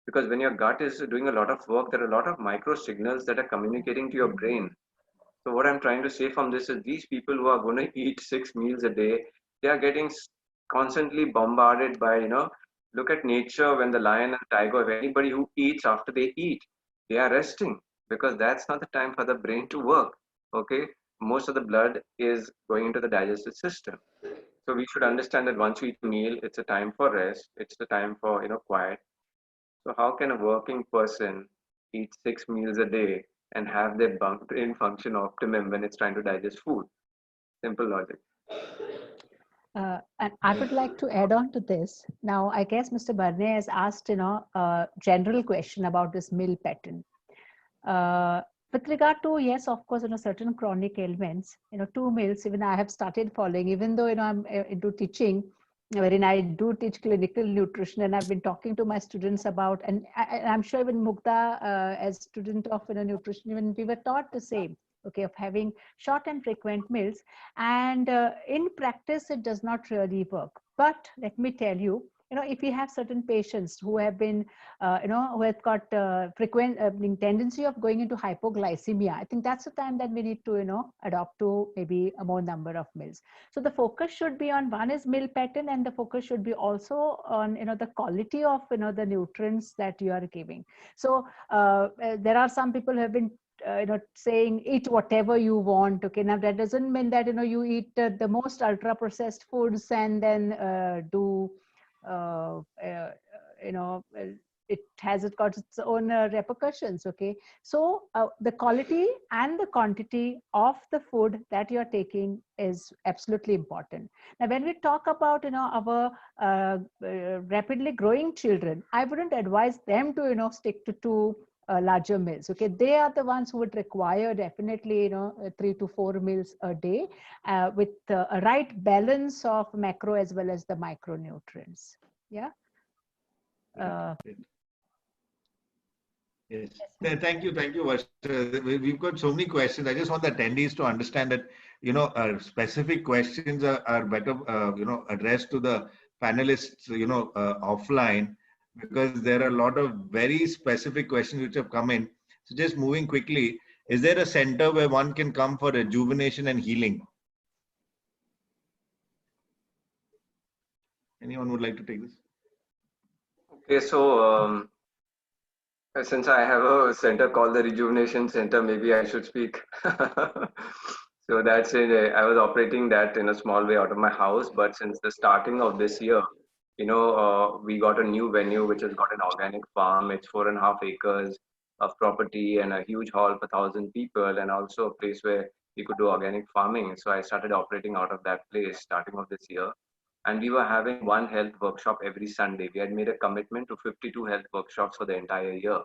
because when your gut is doing a lot of work, there are a lot of micro signals that are communicating to your brain. So what I'm trying to say from this is, these people who are going to eat 6 meals a day, they are getting constantly bombarded by, look at nature. When the lion and tiger, if anybody who eats after they eat, they are resting, because that's not the time for the brain to work. Okay, most of the blood is going into the digestive system. So we should understand that once you eat a meal, it's a time for rest. It's the time for quiet. So how can a working person eat 6 meals a day and have their brain function optimum when it's trying to digest food? Simple logic. And I would like to add on to this. Now, I guess Mr. Barne has asked, a general question about this meal pattern. With regard to, yes, of course, certain chronic ailments, 2 meals, even I have started following, even though, I'm into teaching, wherein I do teach clinical nutrition, and I've been talking to my students about, and I'm sure even Mugdha, as student of nutrition, even we were taught the same, okay, of having short and frequent meals. And in practice, it does not really work. But let me tell you, if you have certain patients who have been, who have got frequent tendency of going into hypoglycemia, I think that's the time that we need to, adopt to maybe a more number of meals. So the focus should be on, one is meal pattern, and the focus should be also on, the quality of, the nutrients that you are giving. So there are some people who have been saying eat whatever you want. Okay, now that doesn't mean that you eat the most ultra processed foods and then do it has got its own repercussions. Okay, so the quality and the quantity of the food that you're taking is absolutely important. Now when we talk about our rapidly growing children, I wouldn't advise them to stick to two larger meals. Okay, they are the ones who would require definitely 3 to 4 meals a day with a right balance of macro as well as the micronutrients. Yeah. Yes. Thank you, Varsha. We've got so many questions. I just want the attendees to understand that specific questions are better addressed to the panelists offline, because there are a lot of very specific questions which have come in. So just moving quickly, is there a center where one can come for rejuvenation and healing? Anyone would like to take this? Okay, so since I have a center called the Rejuvenation Center, maybe I should speak. So that's it. I was operating that in a small way out of my house, but since the starting of this year, we got a new venue which has got an organic farm. It's 4.5 acres of property and a huge hall for 1,000 people, and also a place where we could do organic farming. So I started operating out of that place starting of this year. And we were having one health workshop every Sunday. We had made a commitment to 52 health workshops for the entire year.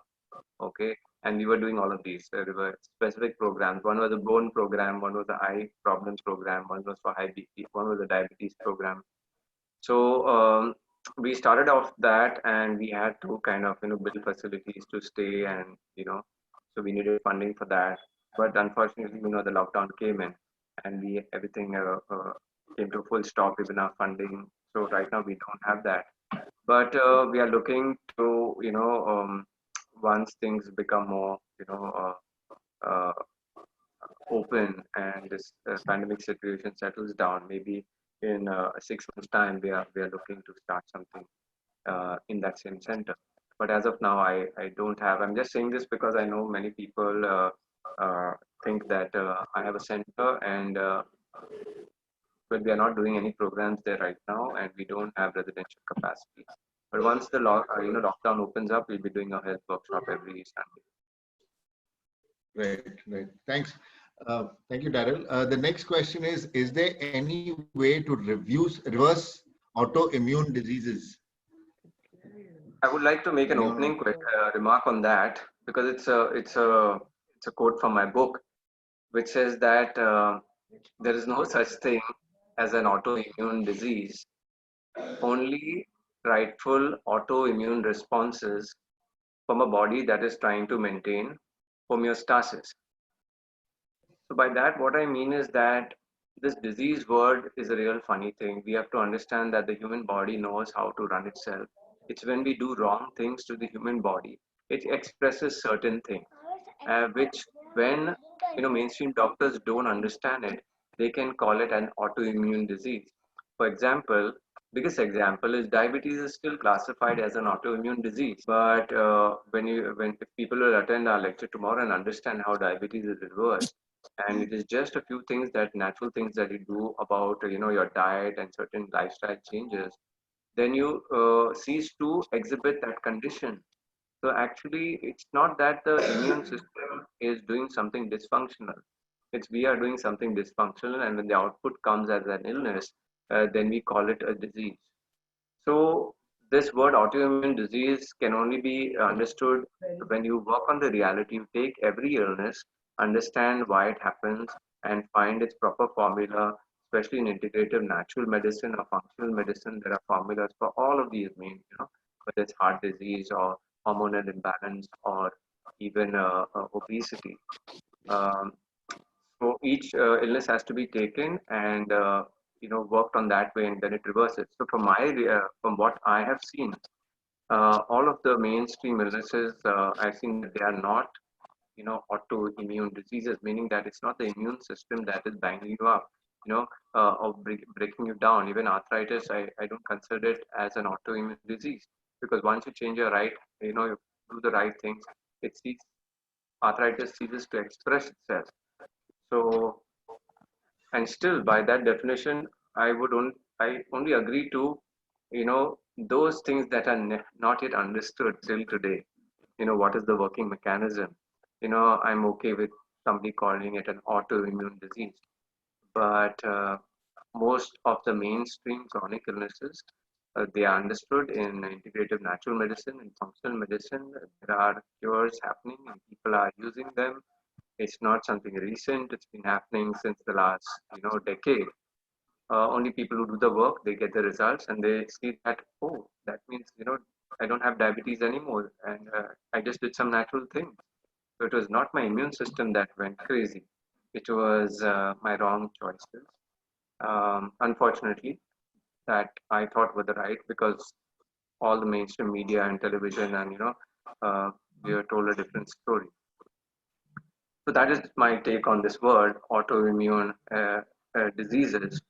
Okay, and we were doing all of these. There were specific programs. One was a bone program, one was the eye problems program, one was for high BP, one was a diabetes program. So we started off that, and we had to kind of build facilities to stay, and so we needed funding for that. But unfortunately, the lockdown came in, and we everything came to a full stop, even our funding. So right now we don't have that. But we are looking to once things become more uh, open and this pandemic situation settles down, maybe in 6 months' time, we are looking to start something in that same center. But as of now, I don't have. I'm just saying this because I know many people think that I have a center, and but we are not doing any programs there right now, and we don't have residential capacity. But once the lockdown opens up, we'll be doing a health workshop every Sunday. Right. Thanks. Thank you, Darryl. The next question is there any way to reverse autoimmune diseases? I would like to make an opening remark on that, because it's a quote from my book, which says that there is no such thing as an autoimmune disease, only rightful autoimmune responses from a body that is trying to maintain homeostasis. So by that, what I mean is that this disease word is a real funny thing. We have to understand that the human body knows how to run itself. It's when we do wrong things to the human body, it expresses certain things, which when mainstream doctors don't understand it, they can call it an autoimmune disease. For example, biggest example is diabetes is still classified as an autoimmune disease. But when if people will attend our lecture tomorrow and understand how diabetes is reversed, and it is just a few things, that natural things that you do about your diet and certain lifestyle changes, then you cease to exhibit that condition. So actually, it's not that the immune system is doing something dysfunctional. It's we are doing something dysfunctional, and when the output comes as an illness, then we call it a disease. So this word autoimmune disease can only be understood when you work on the reality. You take every illness, understand why it happens, and find its proper formula. Especially in integrative natural medicine or functional medicine, there are formulas for all of these means. Whether it's heart disease or hormonal imbalance or even obesity. Um, so each illness has to be taken and worked on that way, and then it reverses. So from what I have seen, all of the mainstream illnesses, I've seen that they are not autoimmune diseases, meaning that it's not the immune system that is banging you up, or breaking you down. Even arthritis, I don't consider it as an autoimmune disease, because once you change you do the right things, arthritis ceases to express itself. So, and still by that definition, I only agree to those things that are not yet understood till today. What is the working mechanism? I'm okay with somebody calling it an autoimmune disease, but most of the mainstream chronic illnesses, they are understood in integrative natural medicine and functional medicine. There are cures happening and people are using them. It's not something recent. It's been happening since the last, decade. Only people who do the work, they get the results and they see that, oh, that means, I don't have diabetes anymore. And I just did some natural things. So it was not my immune system that went crazy. It was my wrong choices. Unfortunately, that I thought were the right, because all the mainstream media and television and, we are told a different story. So that is my take on this word, autoimmune diseases.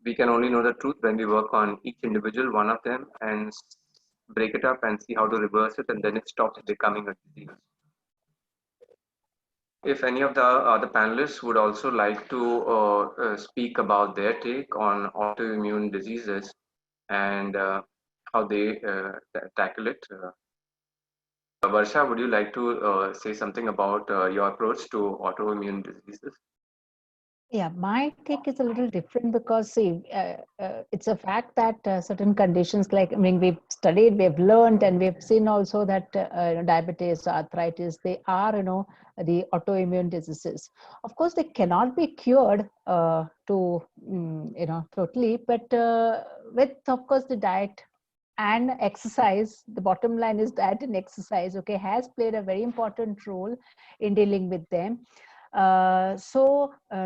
We can only know the truth when we work on each individual one of them and break it up and see how to reverse it, and then it stops becoming a disease. If any of the other panelists would also like to speak about their take on autoimmune diseases and how they tackle it. Varsha, would you like to say something about your approach to autoimmune diseases? Yeah, my take is a little different because see, it's a fact that certain conditions, like I mean, we've studied, we've learned, and we've seen also that diabetes, arthritis, they are the autoimmune diseases. Of course, they cannot be cured totally, but with of course the diet and exercise, the bottom line is diet and exercise, okay, has played a very important role in dealing with them.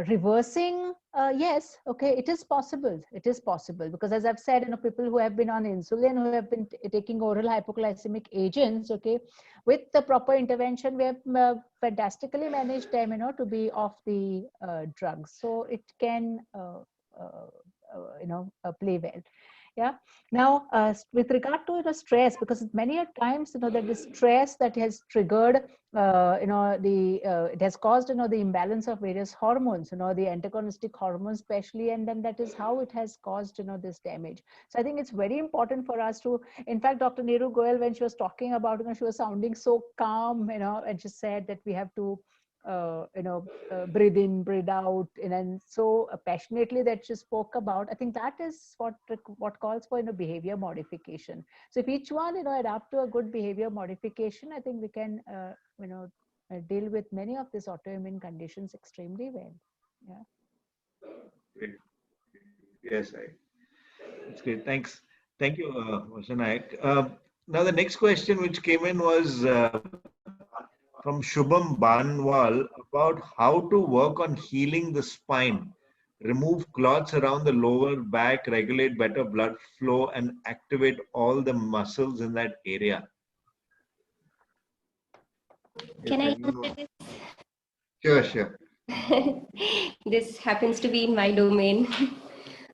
Reversing, yes, okay, it is possible. It is possible because, as I've said, people who have been on insulin, who have been taking oral hypoglycemic agents, okay, with the proper intervention, we have fantastically managed them, to be off the drugs. So it can, play well. Yeah. Now, with regard to the stress, because many a times that the stress that has triggered, it has caused the imbalance of various hormones, the antagonistic hormones especially, and then that is how it has caused this damage. So I think it's very important for us to, in fact, Dr. Neeru Goel, when she was talking about, she was sounding so calm, and she said that we have to breathe in, breathe out, and so passionately that she spoke about. I think that is what calls for behavior modification. So if each one adapt to a good behavior modification, I think we can deal with many of these autoimmune conditions extremely well. Yeah. Great. Yes, that's great. Thanks. Thank you, Naik. Now the next question which came in was from Shubham Banwal about how to work on healing the spine, remove clots around the lower back, regulate better blood flow, and activate all the muscles in that area. Can I answer this? Sure, sure. This happens to be in my domain.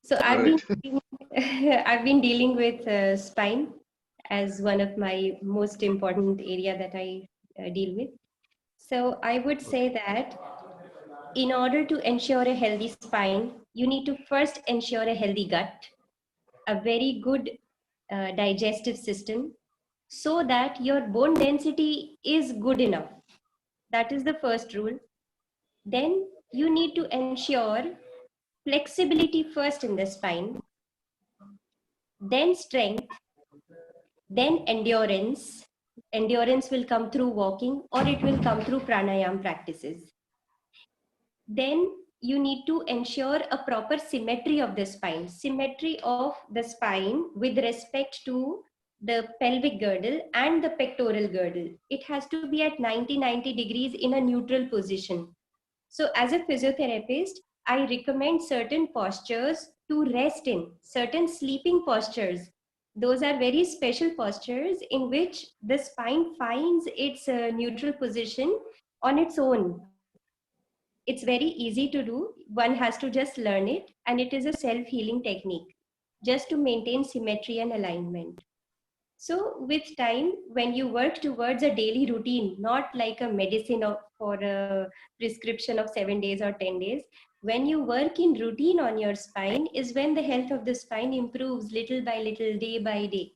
So I've been dealing with spine as one of my most important area that I deal with. So I would say that in order to ensure a healthy spine, you need to first ensure a healthy gut, a very good digestive system, so that your bone density is good enough. That is the first rule. Then you need to ensure flexibility first in the spine, then strength, then endurance. Endurance will come through walking or it will come through pranayama practices. Then you need to ensure a proper symmetry of the spine. Symmetry of the spine with respect to the pelvic girdle and the pectoral girdle. It has to be at 90 degrees in a neutral position. So as a physiotherapist, I recommend certain postures to rest in, certain sleeping postures. Those are very special postures in which the spine finds its neutral position on its own. It's very easy to do. One has to just learn it, and it is a self-healing technique just to maintain symmetry and alignment. So with time, when you work towards a daily routine, not like a medicine for a prescription of 7 days or 10 days, when you work in routine on your spine is when the health of the spine improves little by little, day by day.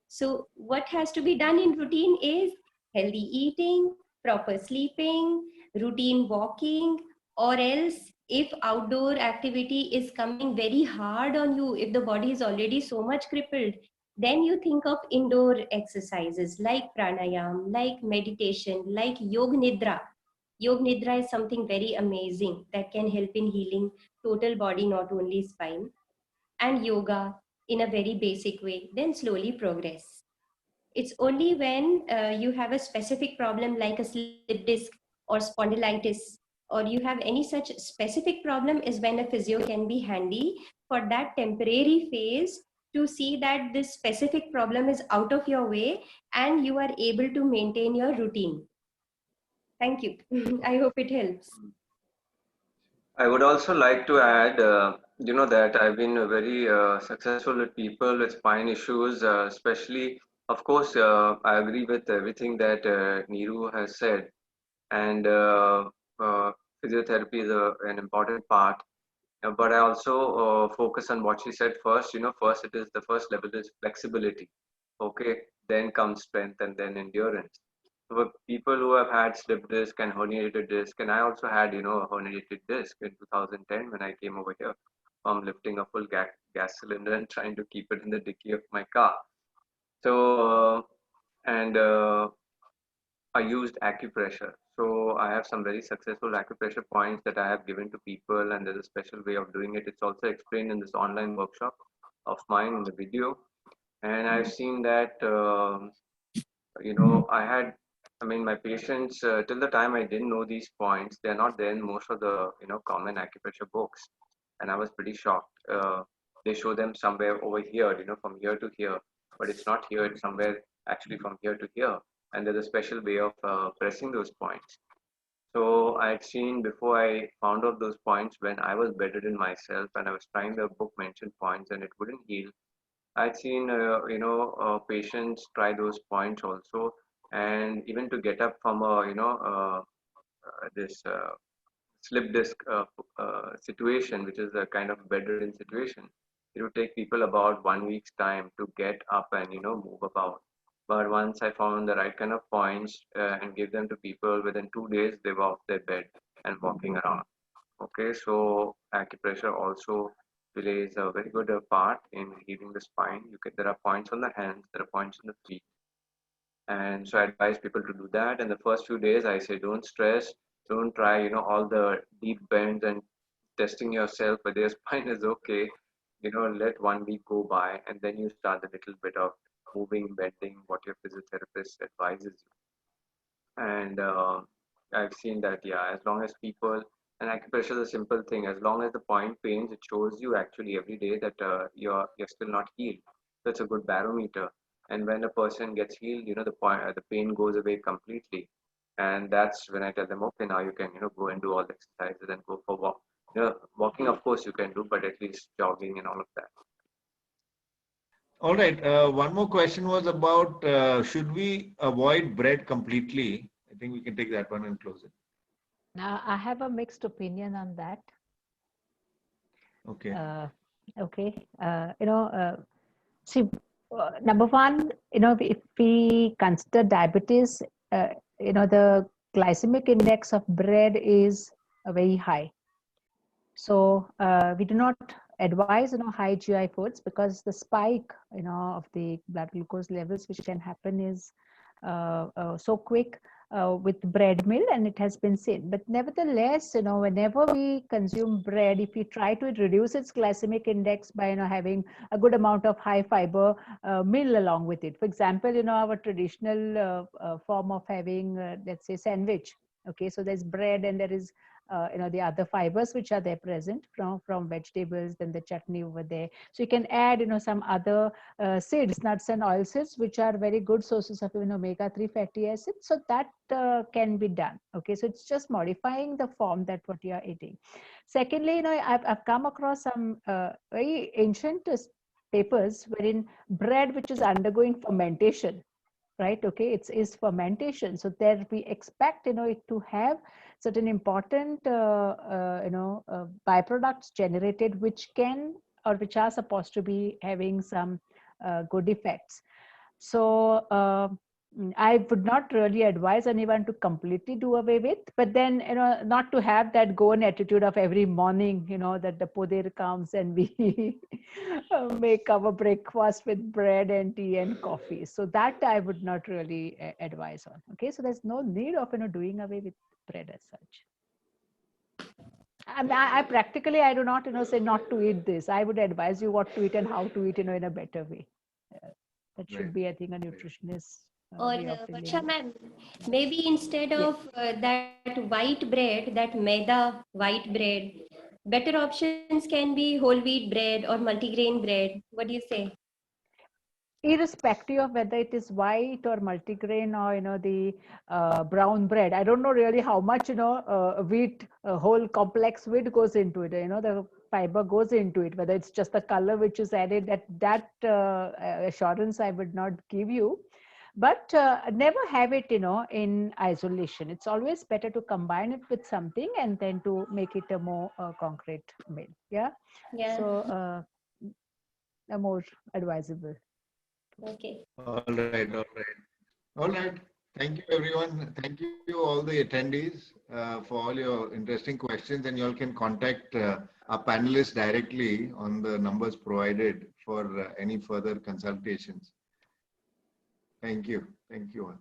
So what has to be done in routine is healthy eating, proper sleeping, routine walking, or else if outdoor activity is coming very hard on you, if the body is already so much crippled, then you think of indoor exercises like pranayam, like meditation, like yog nidra. Yog nidra is something very amazing that can help in healing total body, not only spine, and yoga in a very basic way, then slowly progress. It's only when you have a specific problem like a slip disc or spondylitis, or you have any such specific problem, is when a physio can be handy for that temporary phase to see that this specific problem is out of your way and you are able to maintain your routine. Thank you. I hope it helps. I would also like to add, that I've been very successful with people with spine issues, especially, of course, I agree with everything that Neeru has said. And physiotherapy is an important part. But I also focus on what she said first. First it is the first level is flexibility. Okay, then comes strength and then endurance. So for people who have had slip disc and herniated disc, and I also had a herniated disc in 2010 when I came over here from lifting a full gas cylinder and trying to keep it in the dicky of my car. So and I used acupressure. So I have some very successful acupressure points that I have given to people, and there's a special way of doing it. It's also explained in this online workshop of mine in the video. And I've seen that, I had, I mean, my patients, till the time I didn't know these points, they're not there in most of the, common acupressure books. And I was pretty shocked. They show them somewhere over here, from here to here, but it's not here, it's somewhere actually from here to here. And there's a special way of pressing those points. So I had seen before I found out those points when I was bedridden myself and I was trying the book mentioned points and it wouldn't heal. I'd seen, patients try those points also, and even to get up from a, this slip disc situation, which is a kind of bedridden situation. It would take people about 1 week's time to get up and move about. But once I found the right kind of points and gave them to people, within 2 days they were off their bed and walking around. Okay, so acupressure also plays a very good part in healing the spine. There are points on the hands, there are points on the feet, and so I advise people to do that. And the first few days I say don't stress, don't try all the deep bends and testing yourself whether your spine is okay. Let 1 week go by and then you start a little bit of moving, bending, what your physiotherapist advises you. And I've seen that, yeah, as long as people, and acupressure is a simple thing, as long as the point pains, it shows you actually every day that you're still not healed. That's a good barometer. And when a person gets healed, the pain goes away completely. And that's when I tell them, okay, now you can go and do all the exercises and go for walk. Walking, of course, you can do, but at least jogging and all of that. All right. One more question was about should we avoid bread completely? I think we can take that one and close it. Now, I have a mixed opinion on that. Okay. Okay. See, number one, if we consider diabetes, the glycemic index of bread is very high. So we do not advise, high GI foods because the spike, of the blood glucose levels, which can happen is so quick with bread meal, and it has been seen. But nevertheless, whenever we consume bread, if we try to reduce its glycemic index by, having a good amount of high fiber meal along with it. For example, our traditional form of having, let's say, sandwich. Okay, so there's bread and there is the other fibers which are there present from vegetables, then the chutney over there. So you can add some other seeds, nuts and oil seeds, which are very good sources of omega-3 fatty acids. So that can be done. Okay, so it's just modifying the form that what you are eating. Secondly, I've come across some very ancient papers wherein bread which is undergoing fermentation, right? Okay, is fermentation. So there we expect, it to have certain important, byproducts generated, which can or which are supposed to be having some good effects. So I would not really advise anyone to completely do away with, but then, not to have that Goan attitude of every morning, that the poder comes and we make our breakfast with bread and tea and coffee. So that I would not really advise on. Okay, so there's no need of, doing away with bread as such. I mean, I practically, I do not, say not to eat this. I would advise you what to eat and how to eat, in a better way. That should Right. be, I think, a nutritionist Or way of Varsha living. ma'am, maybe instead Yes. of that white bread, that maida white bread, better options can be whole wheat bread or multigrain bread. What do you say? Irrespective of whether it is white or multigrain, or the brown bread, I don't know really how much wheat, whole complex wheat goes into it. The fiber goes into it. Whether it's just the color which is added, that assurance I would not give you. But never have it, in isolation. It's always better to combine it with something and then to make it a more concrete meal. Yeah. Yeah. So a more advisable. Okay. All right, all right. All right. Thank you, everyone. Thank you, all the attendees, for all your interesting questions. And you all can contact our panelists directly on the numbers provided for any further consultations. Thank you. Thank you all.